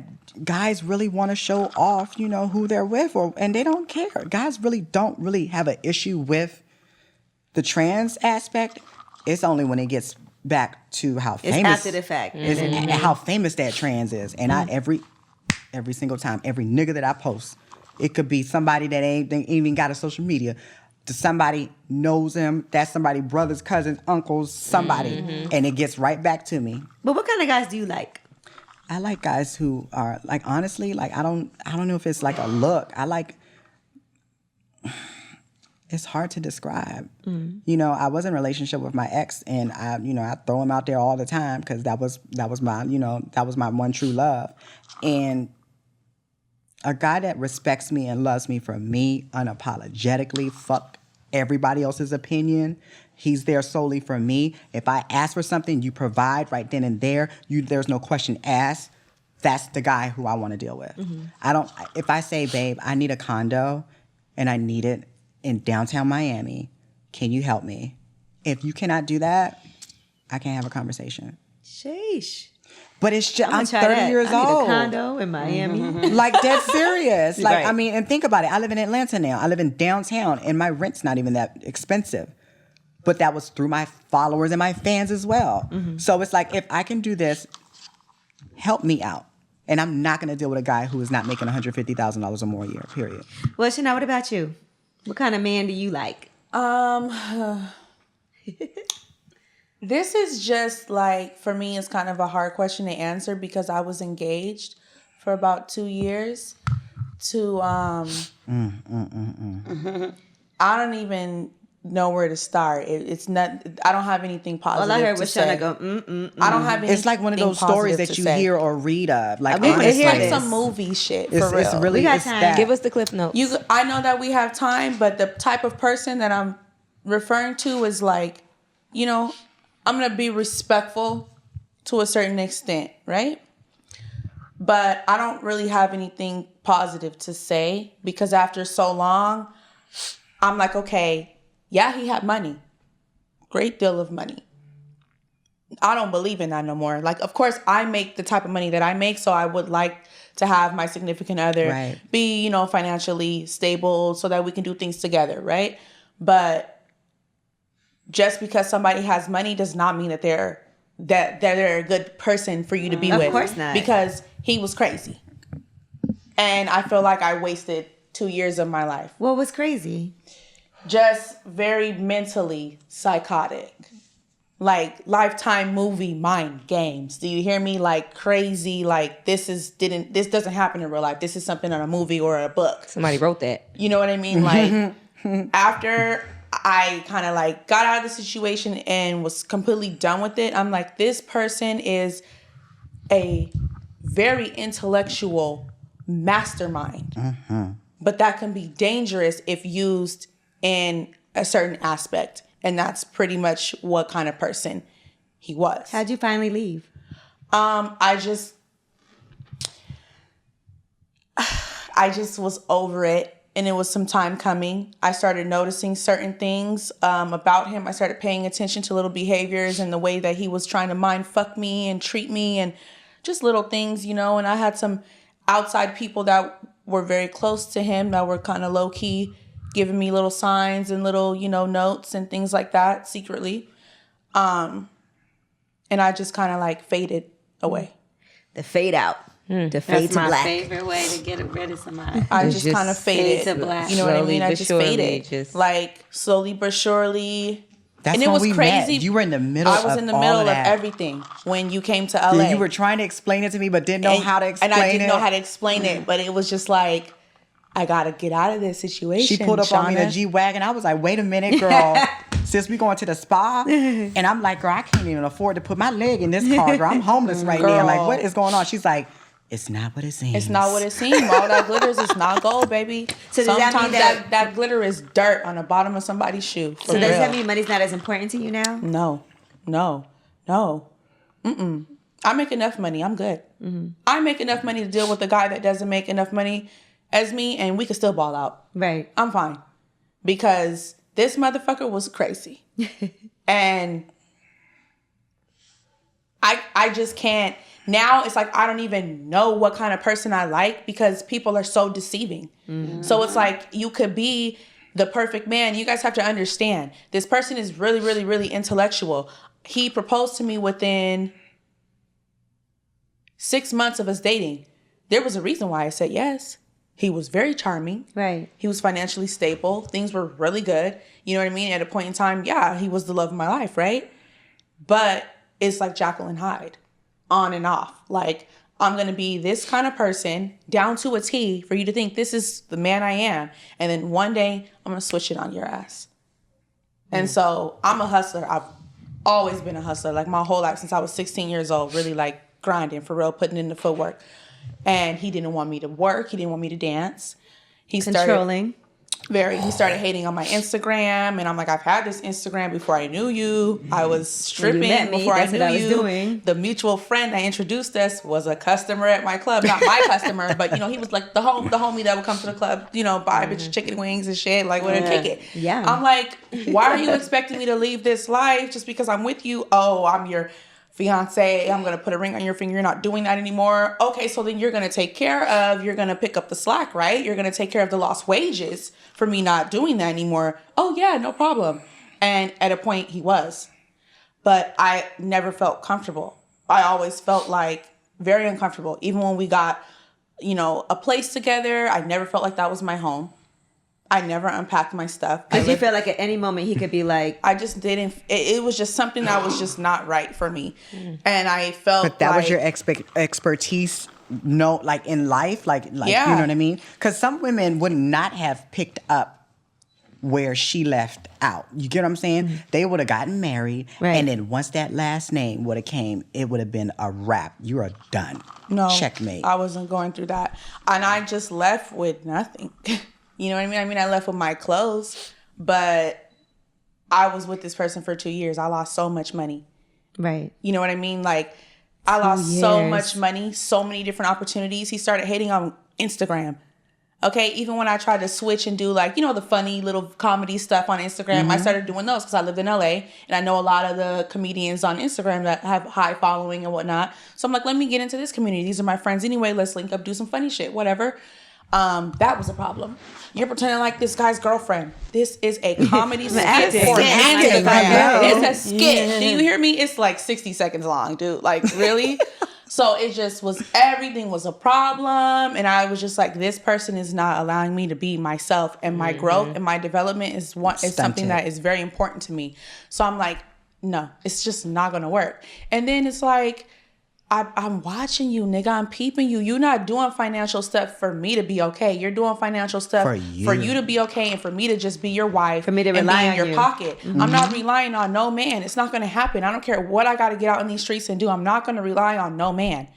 guys really want to show off, who they're with, and they don't care. Guys really don't really have an issue with the trans aspect. It's only when it gets back to how famous. It's after the fact. And how famous that trans is. And I every single time, every nigga that I post, it could be somebody that ain't even got a social media. Somebody knows him. That's somebody, brothers, cousins, uncles, somebody. And it gets right back to me. But what kind of guys do you like? I like guys who are like, honestly, like I don't know if it's like a look. It's hard to describe. I was in a relationship with my ex, and I throw him out there all the time because that was my one true love. And a guy that respects me and loves me for me unapologetically, fuck everybody else's opinion. He's there solely for me. If I ask for something, you provide right then and there. There's no question asked. That's the guy who I want to deal with. If I say, babe, I need a condo and I need it in downtown Miami, can you help me? If you cannot do that, I can't have a conversation. Sheesh. But it's just, I'm 30 years old. I need a condo in Miami. Like, dead serious. Like, Right. I mean, and think about it. I live in Atlanta now. I live in downtown, and my rent's not even that expensive. But that was through my followers and my fans as well. So it's like, if I can do this, help me out. And I'm not going to deal with a guy who is not making $150,000 or more a year, period. Well, Shauna, what about you? What kind of man do you like? This is just like, for me, it's kind of a hard question to answer because I was engaged for about 2 years to, I don't even know where to start. It's not, I don't have anything positive All I heard to was say. Shauna go, I don't have anything It's like one of those stories that you hear or read of. Like, It's honestly, like some movie shit, for real. It's really, We got it's time. that. Give us the clip notes. I know that we have time, but the type of person that I'm referring to is like, I'm going to be respectful to a certain extent, right? But I don't really have anything positive to say because after so long, I'm like, okay, yeah, he had money. Great deal of money. I don't believe in that no more. Like, of course, I make the type of money that I make, so I would like to have my significant other be, financially stable so that we can do things together, right? But just because somebody has money does not mean that they're a good person for you to be with. Of course not. Because he was crazy. And I feel like I wasted 2 years of my life. What was crazy? Just very mentally psychotic. Like Lifetime movie mind games. Do you hear me? Like crazy, like this doesn't happen in real life. This is something on a movie or a book. Somebody wrote that. You know what I mean? Like after I kind of like got out of the situation and was completely done with it, I'm like, this person is a very intellectual mastermind. But that can be dangerous if used in a certain aspect. And that's pretty much what kind of person he was. How'd you finally leave? I just was over it. And it was some time coming. I started noticing certain things about him. I started paying attention to little behaviors and the way that he was trying to mind fuck me and treat me and just little things, And I had some outside people that were very close to him that were kind of low key giving me little signs and little, notes and things like that secretly. And I just kind of like faded away. The fade out. The fade That's to my black. favorite way to get rid of somebody. I just kind of faded. Fade to black. You know what I mean? I Slowly just but surely, faded. Like slowly but surely. That's and it when was we crazy. met. You were in the middle of I was in the all middle of of that. everything when you came to LA. You were trying to explain it to me, but didn't know how to explain it. And I didn't know how to explain it, but it was just like, I got to get out of this situation. She pulled up on me in a Shauna. G-Wagon. I was like, wait a minute, girl. sis, we going to the spa. And I'm like, girl, I can't even afford to put my leg in this car, girl. I'm homeless right now. Like, what is going on? She's like, it's not what it seems. It's not what it seems. All that glitters is not gold, baby. So does sometimes that mean that glitter is dirt on the bottom of somebody's shoe. So does that mean money's not as important to you now? No. Mm-mm. I make enough money. I'm good. Mm-hmm. I make enough money to deal with a guy that doesn't make enough money as me, and we can still ball out. Right. I'm fine. Because this motherfucker was crazy. And I just can't. Now it's like I don't even know what kind of person I like because people are so deceiving. Mm-hmm. So it's like you could be the perfect man. You guys have to understand. This person is really, really, really intellectual. He proposed to me within 6 months of us dating. There was a reason why I said yes. He was very charming. Right. He was financially stable. Things were really good. You know what I mean? At a point in time, yeah, he was the love of my life, right? But it's like Jekyll and Hyde. On and off. Like, I'm going to be this kind of person down to a T for you to think this is the man I am. And then one day I'm going to switch it on your ass. And so I'm a hustler. I've always been a hustler. Like my whole life since I was 16 years old, really like grinding for real, putting in the footwork. And he didn't want me to work. He didn't want me to dance. He controlling. He started hating on my Instagram, and I'm like, I've had this Instagram before I knew you. I was stripping before I knew you. Doing. The mutual friend that introduced us was a customer at my club, not my customer, but he was like the homie that would come to the club, buy bitch chicken wings and shit, like would kick it. Yeah. I'm like, why are you expecting me to leave this life just because I'm with you? Oh, I'm your fiance, I'm going to put a ring on your finger. You're not doing that anymore. Okay, so then you're going to you're going to pick up the slack, right? You're going to take care of the lost wages for me not doing that anymore. Oh yeah, no problem. And at a point he was. But I never felt comfortable. I always felt like very uncomfortable. Even when we got, a place together, I never felt like that was my home. I never unpacked my stuff. Because you felt like at any moment he could be like... I just didn't... It was just something that was just not right for me. And I felt But that was your expertise, like in life? Like yeah. You know what I mean? Because some women would not have picked up where she left out. You get what I'm saying? Mm-hmm. They would have gotten married. Right. And then once that last name would have came, it would have been a wrap. You are done. No. Checkmate. I wasn't going through that. And I just left with nothing. You know what I mean? I mean, I left with my clothes, but I was with this person for 2 years. I lost so much money. Right. You know what I mean? Like, I lost so much money, so many different opportunities. He started hating on Instagram. Okay, even when I tried to switch and do the funny little comedy stuff on Instagram, I started doing those because I lived in LA and I know a lot of the comedians on Instagram that have high following and whatnot. So I'm like, let me get into this community. These are my friends anyway. Let's link up, do some funny shit, whatever. That was a problem. You're pretending like this guy's girlfriend. This is a comedy skit for Instagram. It's a skit. Do you hear me? It's like 60 seconds long, dude. Like, really? So it just was, everything was a problem. And I was just like, this person is not allowing me to be myself. And my growth and my development is something that is very important to me. So I'm like, no, it's just not going to work. And then it's like, I'm watching you, nigga. I'm peeping you. You're not doing financial stuff for me to be okay. You're doing financial stuff for you to be okay and for me to just be your wife. For me to rely on your pocket. Mm-hmm. I'm not relying on no man. It's not going to happen. I don't care what I got to get out in these streets and do. I'm not going to rely on no man.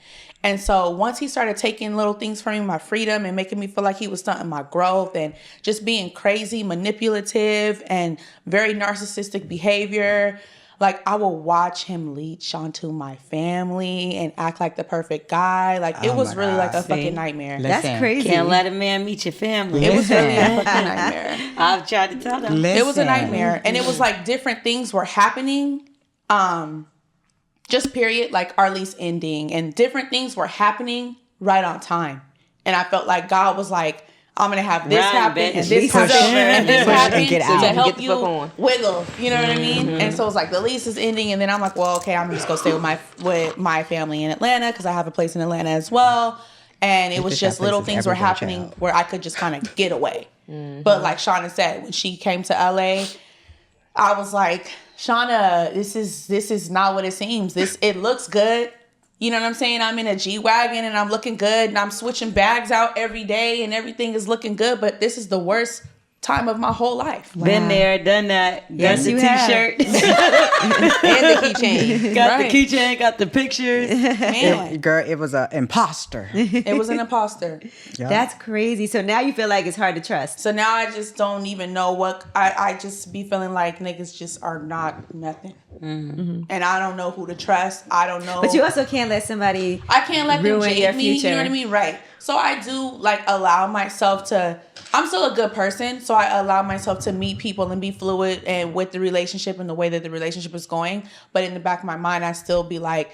And so once he started taking little things from me, my freedom, and making me feel like he was stunting my growth and just being crazy, manipulative, and very narcissistic behavior, like, I will watch him leech onto my family and act like the perfect guy. Like, it was really like a fucking nightmare. That's crazy. Can't let a man meet your family. It was really a fucking nightmare. I've tried to tell them. It was a nightmare. And it was like different things were happening. Just period. Like, our lease ending. And different things were happening right on time. And I felt like God was like, I'm going to have this happen and this happen and this happen to help you wiggle. You know what I mean? And so it's like the lease is ending and then I'm like, well, okay, I'm just going to stay with my family in Atlanta because I have a place in Atlanta as well. And it was just little things were happening where I could just kind of get away. But like Shauna said, when she came to LA, I was like, Shauna, this is not what it seems. It looks good. You know what I'm saying? I'm in a G-Wagon and I'm looking good and I'm switching bags out every day and everything is looking good. But this is the worst time of my whole life. Wow. Been there, done that. Yes, got the t-shirt. And the keychain. Got the keychain, got the pictures. Man. Girl, it was an imposter. It was an imposter. Yep. That's crazy. So now you feel like it's hard to trust. So now I just don't even know what, I just be feeling like niggas just are not nothing. Mm-hmm. And I don't know who to trust. I don't know. But you also can't let somebody I can't let them ruin jade your me. future. You know what I mean? Right. So I do like allow myself to, I'm still a good person. So I allow myself to meet people and be fluid and with the relationship and the way that the relationship is going. But in the back of my mind, I still be like,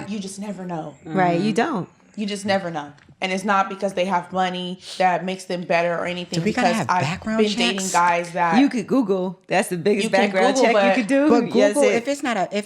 you just never know. Right. You don't. You just never know. And it's not because they have money that makes them better or anything. Because I've been dating guys that you could Google. That's the biggest background check you could do. But Google, if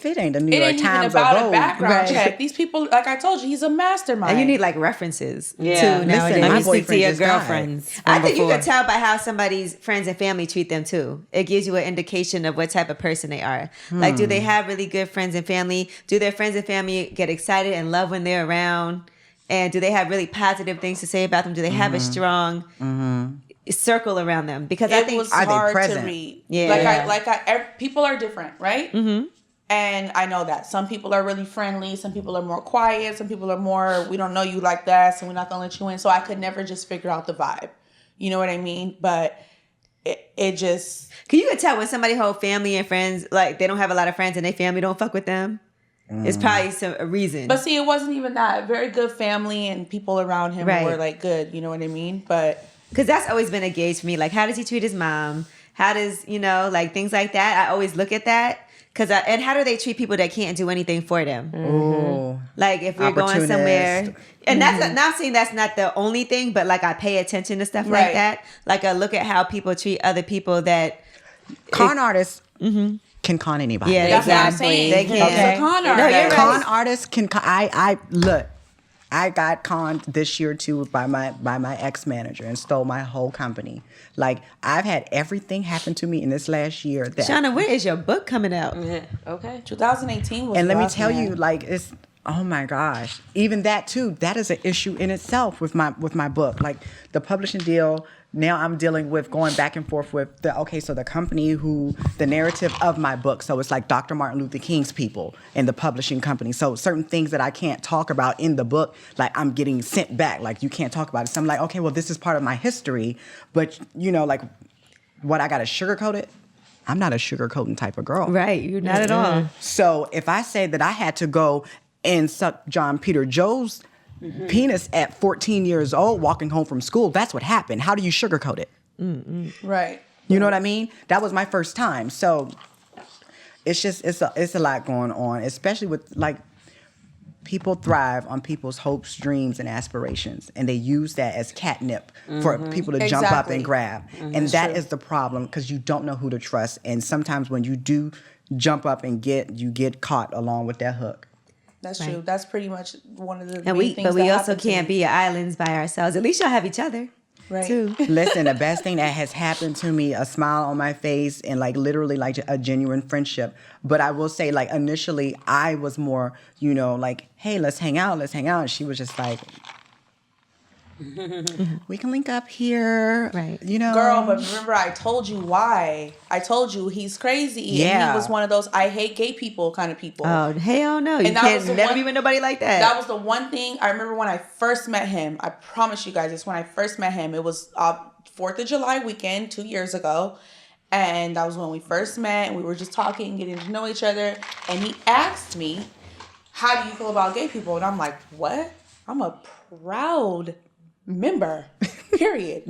it ain't the New York Times, it ain't even about a background check. These people, like I told you, he's a mastermind. And you need like references too. Listen, nowadays. let me speak to your girlfriends. I think you can tell by how somebody's friends and family treat them too. It gives you an indication of what type of person they are. Like, do they have really good friends and family? Do their friends and family get excited and love when they're around? And do they have really positive things to say about them? Do they have a strong circle around them? Because I think it was hard to read. Yeah. People are different, right? Mm-hmm. And I know that some people are really friendly, some people are more quiet, some people are more, we don't know you like that, so we're not gonna let you in. So I could never just figure out the vibe. You know what I mean? But it just, can you tell when somebody whole family and friends, like they don't have a lot of friends and their family don't fuck with them? It's probably a reason. But see, it wasn't even that. Very good family and people around him were like good. You know what I mean? But because that's always been a gauge for me. Like, how does he treat his mom? How does, like things like that? I always look at that. And how do they treat people that can't do anything for them? Mm-hmm. Like if we're going somewhere. And that's not saying that's not the only thing, but like I pay attention to stuff like that. Like I look at how people treat other people that. Con artists. Mm-hmm. Can con anybody. Yeah, that's exactly. What I'm saying. They can. Okay. Con artist. No, you're right. Con artists can. I got conned this year too by my ex-manager and stole my whole company. Like I've had everything happen to me in this last year. That Shauna, where is your book coming out? Okay, 2018 was. And let me tell you, like it's. Oh my gosh! Even that too. That is an issue in itself with my book. Like the publishing deal. Now I'm dealing with going back and forth with the company the narrative of my book. So it's like Dr. Martin Luther King's people and the publishing company. So certain things that I can't talk about in the book, like I'm getting sent back. Like you can't talk about it. So I'm like, okay, well this is part of my history, but like what I got to sugarcoat it. I'm not a sugarcoating type of girl. Right, you're not at all. So if I say that I had to go and suck John Peter Joe's penis at 14 years old walking home from school, that's what happened. How do you sugarcoat it? Right. You know what I mean? That was my first time. So it's just it's a lot going on, especially with like people thrive on people's hopes, dreams, and aspirations, and they use that as catnip for people to jump up and grab. And that is the problem, because you don't know who to trust, and sometimes when you do jump up and you get caught along with that hook. That's true. That's pretty much one of the and main things. But we also can't be islands by ourselves. At least y'all have each other, right? Too. Listen, the best thing that has happened to me, a smile on my face, and like literally like a genuine friendship. But I will say, like initially, I was more, like, hey, let's hang out. And she was just like, we can link up here, right? Girl, but remember I told you why. I told you he's crazy. Yeah, and he was one of those I hate gay people kind of people. Oh hell no! You can't never be with nobody like that. That was the one thing I remember when I first met him. I promise you guys, it's when I first met him. It was 4th of July weekend 2 years ago, and that was when we first met. And we were just talking, getting to know each other. And he asked me, "How do you feel about gay people?" And I'm like, "What? I'm a proud member, period.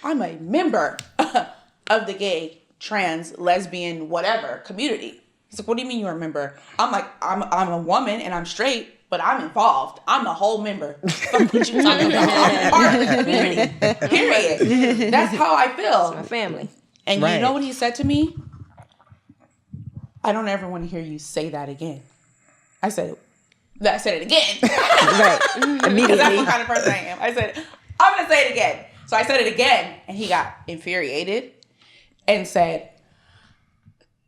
I'm a member of the gay, trans, lesbian, whatever community." He's like, "What do you mean you're a member?" I'm like, I'm a woman and I'm straight, but I'm involved. I'm a whole member. What you talking about? I'm part of the community, period. That's how I feel. It's my family. And you know what he said to me? "I don't ever want to hear you say that again." I said it again. Right. Immediately. That's what kind of person I am. I said, "I'm going to say it again." So I said it again. And he got infuriated and said,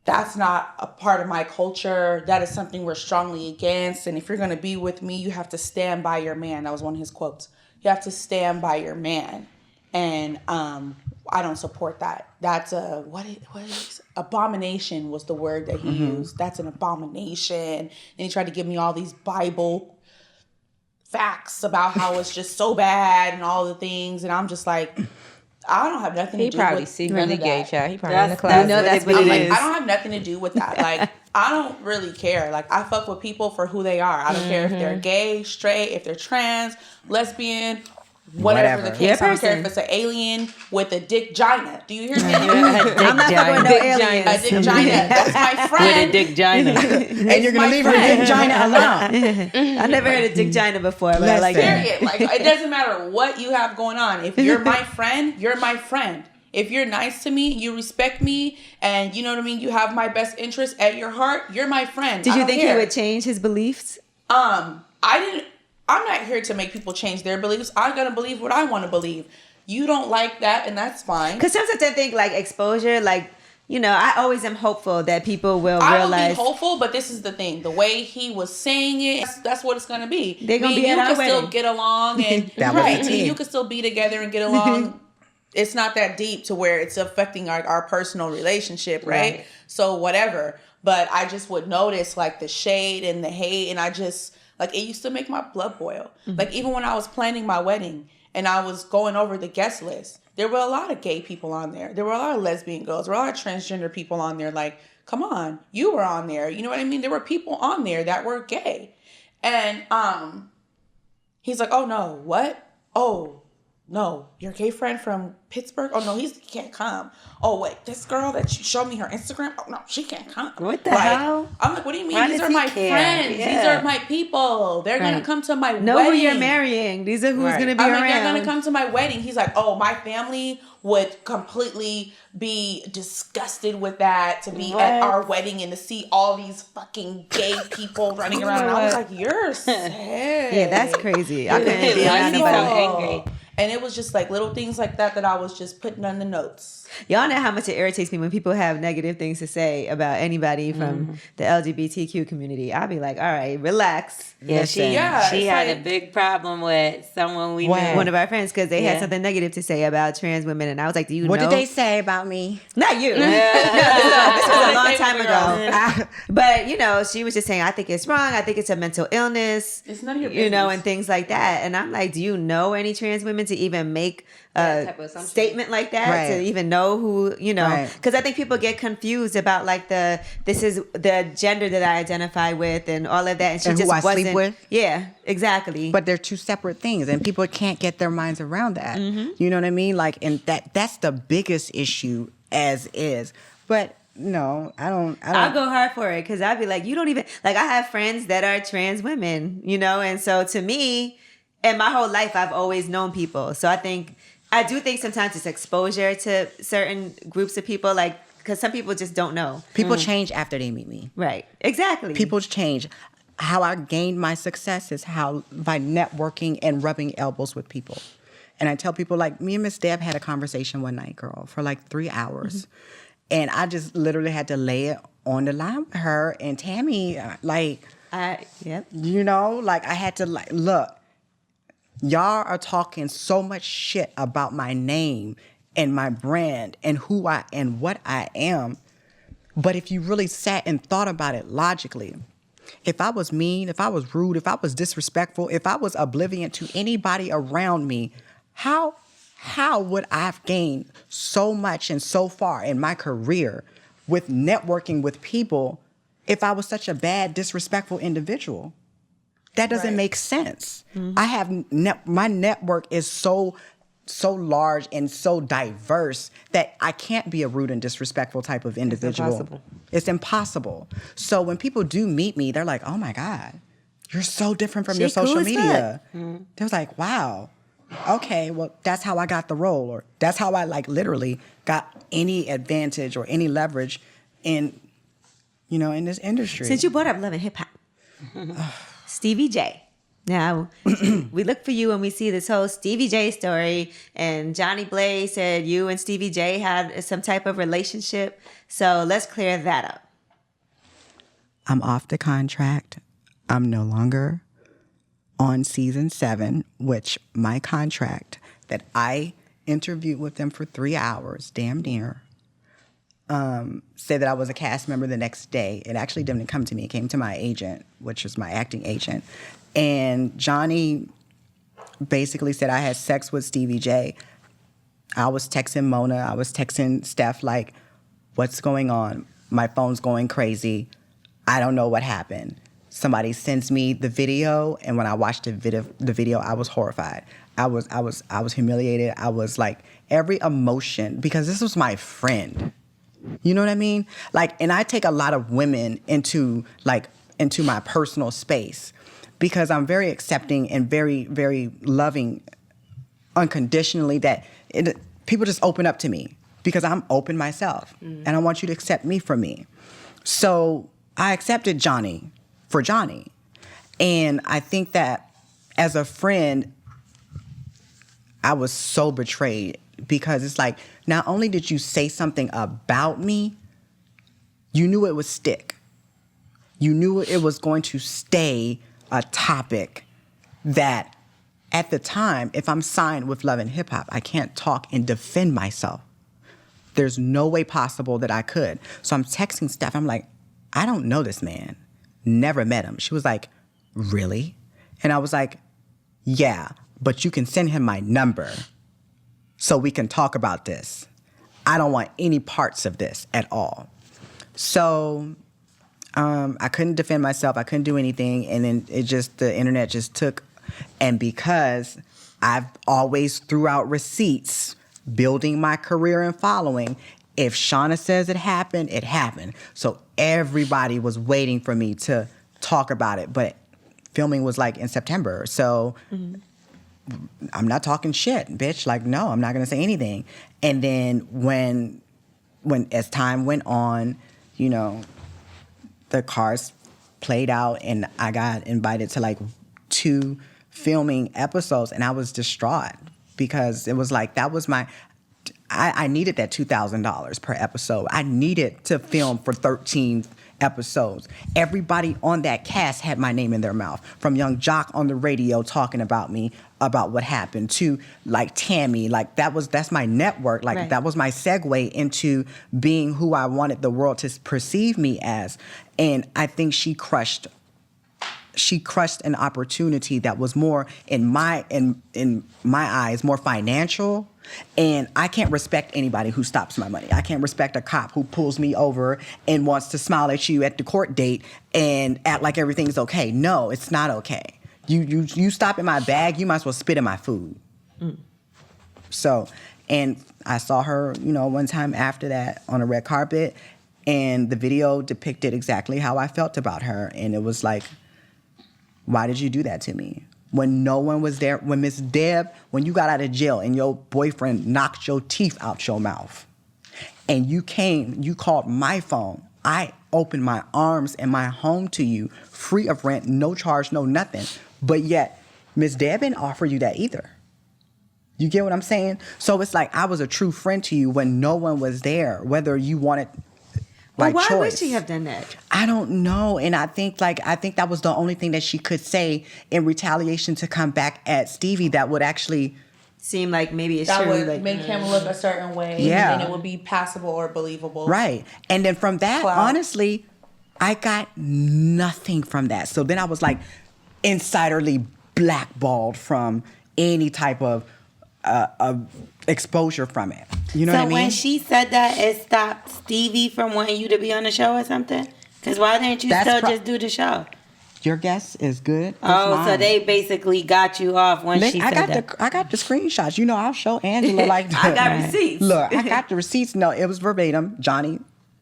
"That's not a part of my culture. That is something we're strongly against. And if you're going to be with me, you have to stand by your man." That was one of his quotes. "You have to stand by your man." And I don't support that. That's a, what is abomination was the word that he used. That's an abomination. And he tried to give me all these Bible facts about how it's just so bad and all the things. And I'm just like, I don't have nothing to do with He probably secretly gay, child. He probably in the That's closet. that's what it is. I don't have nothing to do with that. Like, I don't really care. Like, I fuck with people for who they are. I don't care if they're gay, straight, if they're trans, lesbian, whatever the case. I don't care if it's an alien with a dick gina. Do you hear me? I'm not fucking with no aliens. A dick gina. That's my friend. With a dick gina. And you're going to leave her dick gina alone. I never heard of dick gina before, but I like that. Period. Like, it doesn't matter what you have going on. If you're my friend, you're my friend. If you're nice to me, you respect me, and you know what I mean, you have my best interest at your heart, you're my friend. Did you think he would change his beliefs? I'm not here to make people change their beliefs. I'm going to believe what I want to believe. You don't like that, and that's fine. Because sometimes I think, like, exposure, like, you know, I always am hopeful that people will realize. I will be hopeful, but this is the thing. The way he was saying it, that's what it's going to be. They're going to be at our wedding. You can still get along, and you can still be together and get along. It's not that deep to where it's affecting our personal relationship, right? So whatever. But I just would notice, like, the shade and the hate, and I just... Like, it used to make my blood boil. Like, even when I was planning my wedding and I was going over the guest list, there were a lot of gay people on there. There were a lot of lesbian girls. There were a lot of transgender people on there. Like, come on, you were on there. You know what I mean? There were people on there that were gay. And he's like, oh, no, what? Oh, no, your gay friend from Pittsburgh? Oh, no, he can't come. Oh, wait, this girl that you showed me her Instagram? Oh, no, she can't come. What the hell? I'm like, what do you mean? Why These does are my he care? friends. Yeah. These are my people. They're going to come to my know wedding. who you're marrying. These are who's going to be around. They're going to come to my wedding. He's like, oh, my family would completely be disgusted with that, to be at our wedding and to see all these fucking gay people running around. And I was like, you're sick. Yeah, that's crazy. I couldn't be around so nobody. angry. And it was just like little things like that I was just putting on the notes. Y'all know how much it irritates me when people have negative things to say about anybody from the LGBTQ community. I'll be like, all right, relax. Yeah, she had a big problem with someone we knew. One of our friends, because they had something negative to say about trans women. And I was like, do you know? What did they say about me? Not you. This was a long time ago. But, you know, she was just saying, I think it's wrong. I think it's a mental illness. It's none of your business. You know, and things like that. And I'm like, do you know any trans women to even make a statement like that? Right. To even know who, you know? Because I think people get confused about, like, this is the gender that I identify with and all of that. And she and just who I wasn't. sleep with? Yeah, exactly. But they're two separate things, and people can't get their minds around that. You know what I mean? Like, and that's the biggest issue as is. But no, I don't. I'll go hard for it, because I'd be like, you don't even, like, I have friends that are trans women, you know? And so to me, in my whole life, I've always known people. So I do think sometimes it's exposure to certain groups of people, like, because some people just don't know. People change after they meet me. Right. Exactly. People change. How I gained my success is by networking and rubbing elbows with people. And I tell people, like, me and Miss Deb had a conversation one night, girl, for like 3 hours. And I just literally had to lay it on the line with her. And Tammy, like, you know, like, I had to, like, look, y'all are talking so much shit about my name and my brand and who I and what I am. But if you really sat and thought about it logically, if I was mean, if I was rude, if I was disrespectful, if I was oblivious to anybody around me, how would I have gained so much and so far in my career with networking with people if I was such a bad, disrespectful individual? That doesn't make sense. I have my network is so large and so diverse that I can't be a rude and disrespectful type of individual. It's impossible. So when people do meet me, they're like, oh my God, you're so different from your social media. They're like, wow, okay, well, that's how I got the role, or that's how I, like, literally got any advantage or any leverage in, you know, in this industry. Since you brought up love and hip hop, Stevie J. Now, we look for you when we see this whole Stevie J story, and Johnny Blaze said you and Stevie J had some type of relationship. So let's clear that up. I'm off the contract. I'm no longer on season 7, which my contract that I interviewed with them for 3 hours, damn near. Said that I was a cast member the next day. It actually didn't come to me. It came to my agent, which was my acting agent. And Johnny basically said I had sex with Stevie J. I was texting Mona. I was texting Steph like, what's going on? My phone's going crazy. I don't know what happened. Somebody sends me the video, and when I watched the video, I was horrified. I was humiliated. I was like, every emotion, because this was my friend. You know what I mean? Like, and I take a lot of women into my personal space because I'm very accepting and very, very loving unconditionally that people just open up to me because I'm open myself and I want you to accept me for me. So I accepted Johnny for Johnny. And I think that as a friend, I was so betrayed because it's like, not only did you say something about me, you knew it would stick. You knew it was going to stay a topic that at the time, if I'm signed with Love and Hip Hop, I can't talk and defend myself. There's no way possible that I could. So I'm texting Steph. I'm like, I don't know this man. Never met him. She was like, really? And I was like, yeah, but you can send him my number so we can talk about this. I don't want any parts of this at all. So I couldn't defend myself. I couldn't do anything. And then the internet just took. And because I've always threw out receipts, building my career and following, if Shauna says it happened, it happened. So everybody was waiting for me to talk about it. But filming was like in September. So I'm not talking shit, bitch. Like, no, I'm not going to say anything. And then when as time went on, you know, the cards played out and I got invited to like 2 filming episodes and I was distraught because it was like, that was I needed that $2,000 per episode. I needed to film for 13 episodes. Everybody on that cast had my name in their mouth. From Young Jock on the radio talking about me, about what happened, to like Tammy, like that's my network. Like right. That was my segue into being who I wanted the world to perceive me as. And I think she crushed an opportunity that was more in my eyes, more financial. And I can't respect anybody who stops my money. I can't respect a cop who pulls me over and wants to smile at you at the court date and act like everything's okay. No, it's not okay. You stop in my bag, you might as well spit in my food. So, and I saw her, you know, one time after that on a red carpet, and the video depicted exactly how I felt about her. And it was like, why did you do that to me? When no one was there, when Miss Deb, when you got out of jail and your boyfriend knocked your teeth out your mouth, and you called my phone, I opened my arms and my home to you, free of rent, no charge, no nothing. But yet, Miss Deb didn't offer you that either. You get what I'm saying? So it's like I was a true friend to you when no one was there, whether you wanted by choice. Why would she have done that? I don't know. And I think that was the only thing that she could say in retaliation to come back at Stevie that would actually seem like maybe it's that true. Would like, make him look a certain way. Yeah. And it would be passable or believable. Right. And then from that, honestly, I got nothing from that. So then I was like insiderly blackballed from any type of exposure from it. You know what I mean? So when she said that, it stopped Stevie from wanting you to be on the show or something? Because why didn't you just do the show? Your guess is good. So they basically got you off when she said that. I got the screenshots. You know, I'll show Angela like I got receipts. Look, I got the receipts. No, it was verbatim. Johnny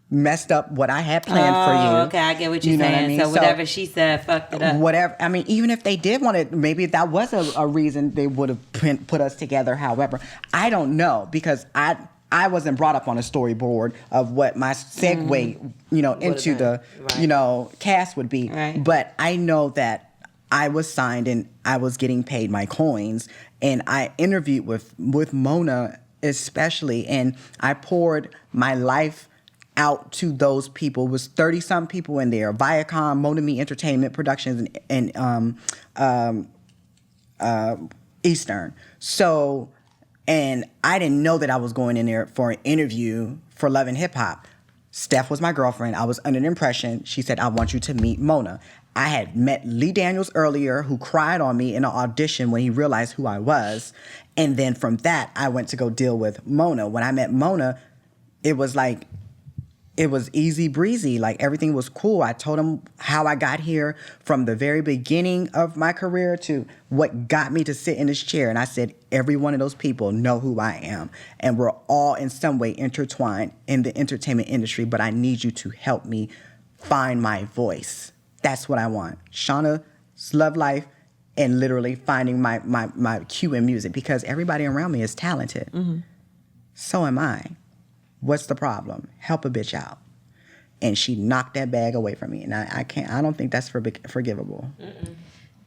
messed up what I had planned for you. Okay, I get what you're saying. What I mean? So whatever she said fucked it up. Whatever. I mean, even if they did want to, maybe that was a reason they would have put us together. However, I don't know because I wasn't brought up on a storyboard of what my segue, into the, cast would be. Right. But I know that I was signed and I was getting paid my coins, and I interviewed with Mona especially, and I poured my life out to those people. It was 30-some people in there. Viacom, Mona Me Entertainment Productions, and Eastern. So, And I didn't know that I was going in there for an interview for Love and Hip Hop. Steph was my girlfriend. I was under the impression, she said, I want you to meet Mona. I had met Lee Daniels earlier, who cried on me in an audition when he realized who I was. And then from that, I went to go deal with Mona. When I met Mona, it was easy breezy. Like, everything was cool. I told him how I got here from the very beginning of my career to what got me to sit in this chair. And I said, every one of those people know who I am. And we're all in some way intertwined in the entertainment industry, but I need you to help me find my voice. That's what I want. Shauna's love life and literally finding my cue in music, because everybody around me is talented. Mm-hmm. So am I. What's the problem? Help a bitch out. And she knocked that bag away from me. And I don't think that's forgivable. Mm-mm.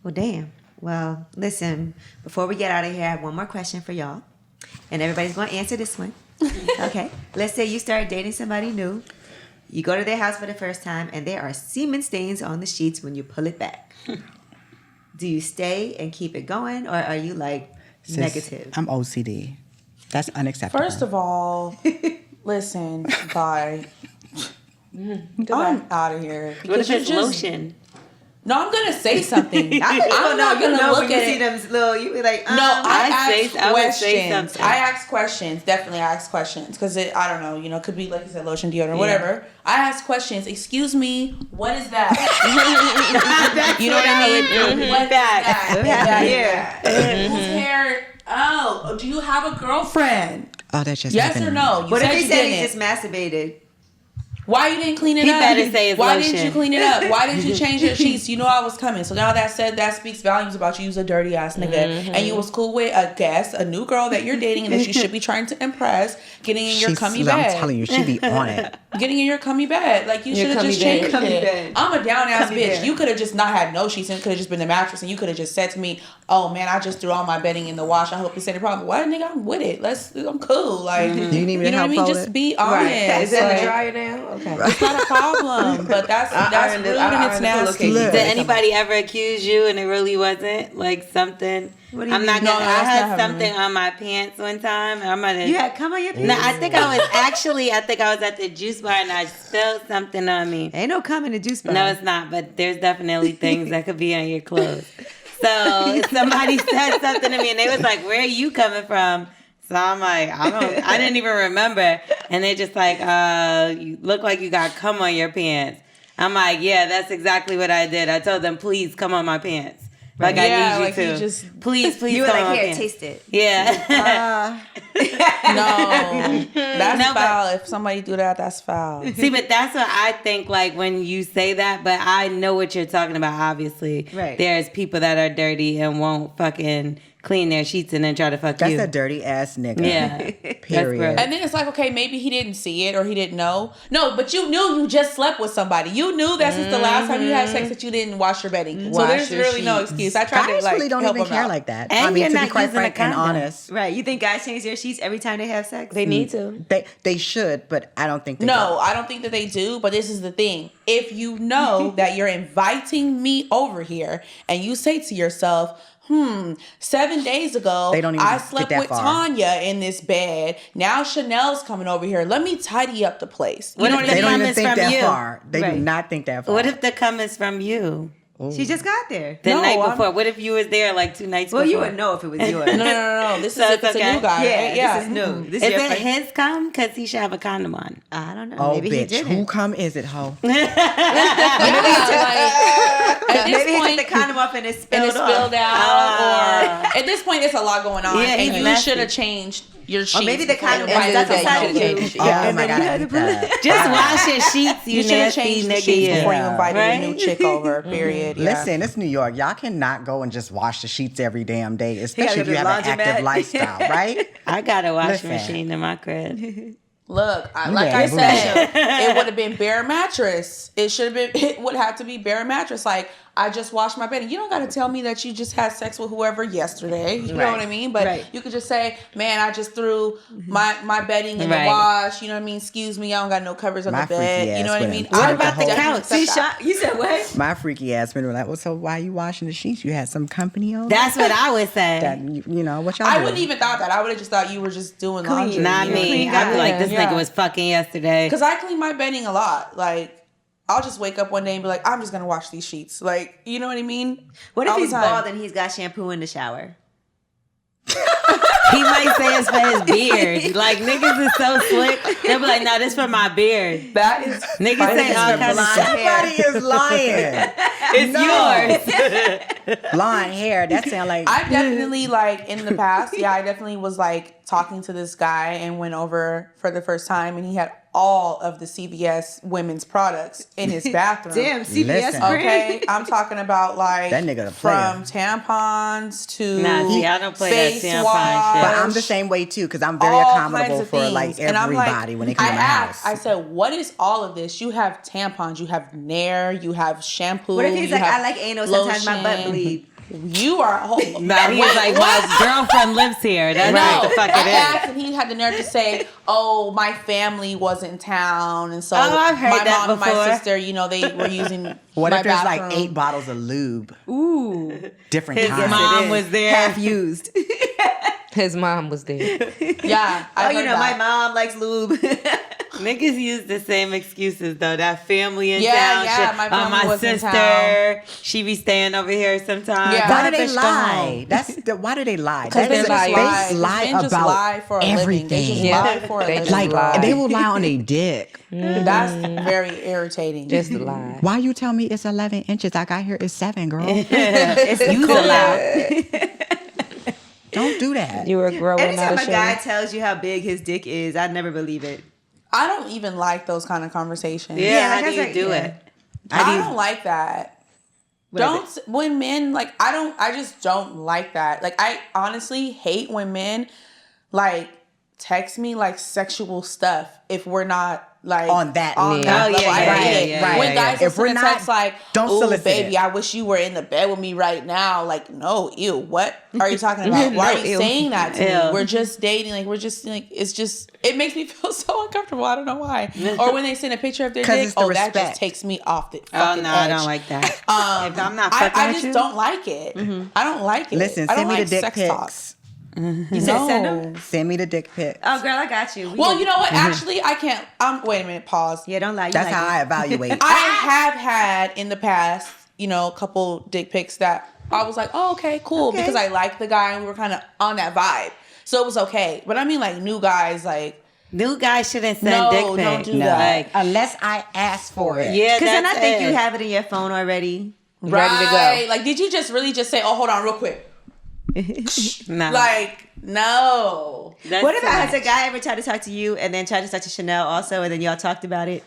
Well, damn. Well, listen, before we get out of here, I have one more question for y'all. And everybody's going to answer this one. Okay. Let's say you start dating somebody new. You go to their house for the first time, and there are semen stains on the sheets when you pull it back. Do you stay and keep it going, or are you like negative? I'm OCD. That's unacceptable. First of all, listen, bye. I'm out of here. What if it's lotion? No, I'm gonna say something. I'm not gonna look at it. You be like, no, I would say something. I ask questions. Definitely, I ask questions because I don't know. You know, it could be like you said, lotion, deodorant, whatever. I ask questions. Excuse me, what is that? You know what I mean? What is that? Whose hair? Oh, do you have a girlfriend? Oh, that's just yes or no? What if he said he just masturbated? Why you didn't clean it up? He better say it's Why lotion. didn't you clean it up? Why didn't you change your sheets? You know I was coming. So now that speaks volumes about you. You's a dirty ass nigga. Mm-hmm. And you was cool with a new girl that you're dating and that you should be trying to impress, getting in your cummy bed. I'm telling you, she be on it. Getting in your cummy bed. Like, you should have just changed it. I'm a down ass bitch. You could have just not had no sheets and it could have just been the mattress, and you could have just said to me, oh man, I just threw all my bedding in the wash. I hope it's any problem. What, nigga? I'm with it. I'm cool. Like, you need me to know what I mean? Just be honest. Right. Is that the dryer now? Okay. It's not a problem, but that's rude and it's nasty. Did anybody ever accuse you and it really wasn't like something? What do you mean? I had something on my pants one time. You had cum on your pants? No, I think I was at the juice bar and I spilled something on me. Ain't no cum in the juice bar. No, it's not, but there's definitely things that could be on your clothes. So somebody said something to me and they was like, where are you coming from? So I'm like, I didn't even remember. And they just like, you look like you got cum on your pants. I'm like, yeah, that's exactly what I did. I told them, please come on my pants. Like, I need you to. Please you were come like, on here, pants. taste it. Yeah. No, that's foul. If somebody do that, that's foul. See, but that's what I think, like, when you say that, but I know what you're talking about, obviously. Right. There's people that are dirty and won't fucking clean their sheets and then try to fuck you. That's a dirty ass nigga. Yeah. Period. And then it's like, okay, maybe he didn't see it or he didn't know. No, but you knew you just slept with somebody. You knew that since the last time you had sex that you didn't wash your bedding. So there's really no excuse. I tried guys to really don't help even him care out. like that. And I mean, you're to not be quite using a frank and condom. honest. Right. You think guys change their sheets every time they have sex? They need to. They should, but I don't think they do. I don't think that they do, but this is the thing. If you know that you're inviting me over here and you say to yourself, 7 days ago, I slept with Tanya in this bed. Now Chanel's coming over here. Let me tidy up the place. What if the cum is from you? Far. They do not think that far. What if the cum is from you? Ooh. She just got there. The night before. What if you was there like 2 nights before? Well, you wouldn't know if it was yours. No. This is it's a new guy. Yeah, this is new. Is it his cum? Because he should have a condom on. I don't know. Oh, maybe bitch. he didn't. Who cum is it, ho? Maybe he took the condom off and it spilled out. Or at this point, it's a lot going on. Yeah, and you should have changed your sheets. Or maybe the condom was stuck inside you. Oh my God. Just wash your sheets, you nasty nigga. Before you invited a new chick over, period. Listen, it's New York. Y'all cannot go and just wash the sheets every damn day, especially if you have an active lifestyle, right? I got a washing machine in my crib. Look, like I said, it would have been bare mattress. It would have to be bare mattress. Like, I just washed my bedding. You don't got to tell me that you just had sex with whoever yesterday. You know what I mean? But you could just say, man, I just threw my bedding in the wash. You know what I mean? Excuse me, I don't got no covers on the bed. You know what I mean? What about the couch? You said what? My freaky ass been like, well, so why you washing the sheets? You had some company on? That's what I would say. That, you know, what y'all I doing? wouldn't even thought that. I would have just thought you were just doing laundry. Not me. I'd be like, this nigga was fucking yesterday. Because I clean my bedding a lot. Like, I'll just wake up one day and be like, I'm just going to wash these sheets. Like, you know what I mean? What if he's bald and he's got shampoo in the shower? He might say it's for his beard. Like, niggas is so slick. They'll be like, no, this for my beard. That is... Niggas say all kinds of shit. Somebody is lying. It's yours. Blonde hair. That sound like... I definitely, like, in the past, I definitely was, like, talking to this guy and went over for the first time, and he had all of the CVS women's products in his bathroom. Damn, CVS brand. Okay, I'm talking about, like, that nigga from tampons to I don't play face that tampon wash. shit. But I'm the same way, too, because I'm very accommodable for, like, everybody when they come to my house. I said, what is all of this? You have tampons, you have Nair, you have shampoo. What if he's like, I like anal, sometimes my butt bleed. You are a whole... Nah, he was like, my girlfriend lives here. That's what the fuck it is. Asked, and he had the nerve to say, oh, my family was in town, and so I've heard my that mom before. and my sister, you know, they were using What my if there's bathroom. like 8 bottles of lube? Ooh. Different His kinds. mom was there. Half used. His mom was there. Yeah. Oh, you know, my mom likes lube. Niggas use the same excuses though. That family in town. Yeah, shit. my family was in town. sister, she be staying over here sometimes. Yeah. Why do they lie? Why do they lie? Because they lie lie about lie for a everything. living. They just lie for a living. Like they will lie on their dick. That's very irritating. Just a lie. Why you tell me it's 11 inches? Like I hear it's 7, girl. It's You cool. allowed. Don't do that. You were growing Anytime out a guy tells you how big his dick is, I'd never believe it. I don't even like those kind of conversations. Yeah, like how I do you said, do yeah. it? I don't like that. What is When men, like, I just don't like that. Like, I honestly hate when men, like, text me, like, sexual stuff if we're not, like, On that level. yeah, I yeah, hate it. yeah, When guys If will we're send a not- text like, don't "Ooh, solicit baby, it." I wish you were in the bed with me right now." Like, no, ew, what are you talking about? Why are you saying that to me? We're just dating. Like, we're just, like, it's just, it makes me feel so uncomfortable. I don't know why. Or when they send a picture of their 'Cause dick, it's the that respect. just takes me off the Oh fucking no, I edge. don't like that. If I'm not fucking I with just you, don't like it. I don't like it. Listen, I don't send me like the dick sex pics. talk. You said send them? Send me the dick pics. Oh, girl, I got you. Well, you know what? Actually, I can't. Wait a minute. Pause. Yeah, don't lie. You That's like how it. I evaluate. I have had in the past, you know, a couple dick pics that I was like, oh, okay, cool, because I liked the guy and we were kind of on that vibe, so it was okay. But I mean, like, new guys, like, new guys shouldn't send no, dick pics. don't do that. Like, Unless I ask for it. yeah, Because then I that's think it. you have it in your phone already. Right? Ready to go. Like, did you just really just say, oh, hold on, real quick? No. Like, no. That's What about, too has a much. guy ever tried to talk to you and then tried to talk to Chanel also, and then y'all talked about it?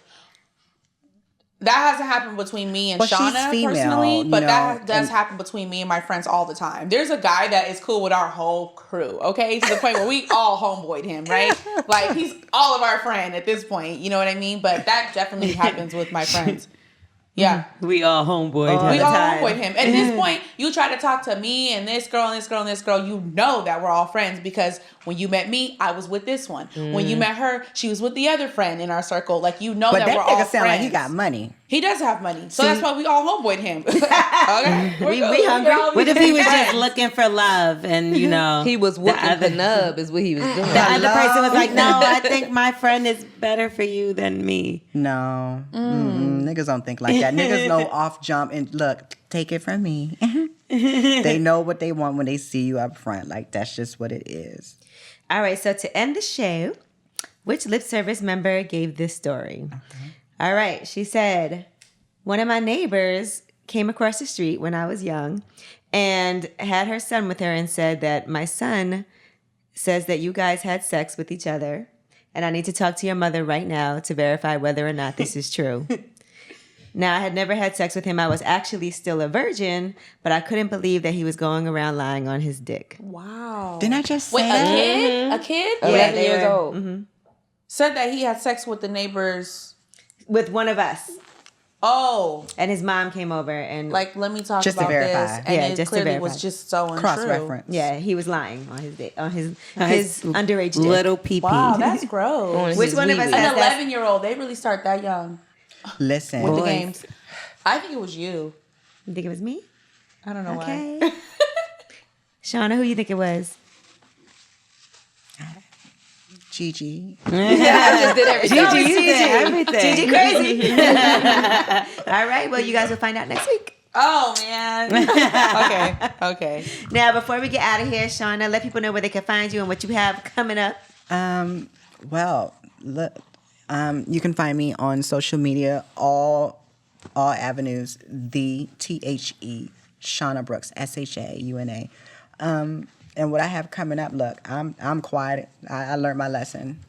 That hasn't happened between me and Well, she's Shauna female, personally, you but know, that does and- happen between me and my friends all the time. There's a guy that is cool with our whole crew, okay? To the point where we all homeboyed him, right? Like, he's all of our friend at this point, you know what I mean? But that definitely happens with my friends. Yeah. We all homeboyed. We the all time. homeboyed him. At this point, you try to talk to me and this girl and this girl and this girl, you know that we're all friends because when you met me, I was with this one. When you met her, she was with the other friend in our circle. Like, you know But that that we're all nigga friends. sound like he got money. He does have money. So that's why we all homeboyed him. Okay? We hungry? What if he was just looking for love and, you know, He was whooping the nub is what he was doing. the other person was like, no, I think my friend is better for you than me. No. Niggas don't think like that. Niggas know off jump and look, take it from me. They know what they want when they see you up front. Like, that's just what it is. All right, so to end the show, which lip service member gave this story? All right, she said, one of my neighbors came across the street when I was young and had her son with her and said that my son says that you guys had sex with each other and I need to talk to your mother right now to verify whether or not this is true. Now, I had never had sex with him. I was actually still a virgin, but I couldn't believe that he was going around lying on his dick. Wow. Didn't I just say Wait, a kid? A kid? 11 they years were- old. Said that he had sex with the neighbors. With one of us. Oh. And his mom came over and Like, let me talk Just to about verify. this. And Yeah, it just to clearly verify. was just so untrue. Cross-reference. yeah, he was lying on his underage dick. Little pee-pee. Wow, that's gross. Which one of us An has that? 11-year-old, they really start that young Listen. with the Boys. games. I think it was you. You think it was me? I don't know why. Okay. Shauna, who you think it was? Gigi. I just did everything. Gigi, you did everything. Gigi crazy. All right. Well, you guys will find out next week. Oh, man. Okay. Now, before we get out of here, Shauna, let people know where they can find you and what you have coming up. Well, look, you can find me on social media, all avenues, the THE, Shauna Brooks, SHAUNA. And what I have coming up, look, I'm quiet. I learned my lesson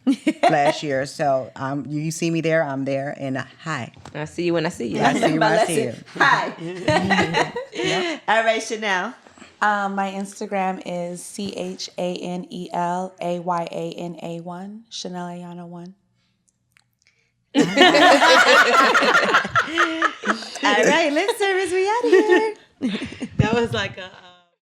last year, so you see me there, I'm there, and hi. I see you when I see you. I see you when I see you. Hi. All right, Chanel. My Instagram is ChanelAyana1, Chanel Ayana 1. All right, lip service, we out of here. That was like a...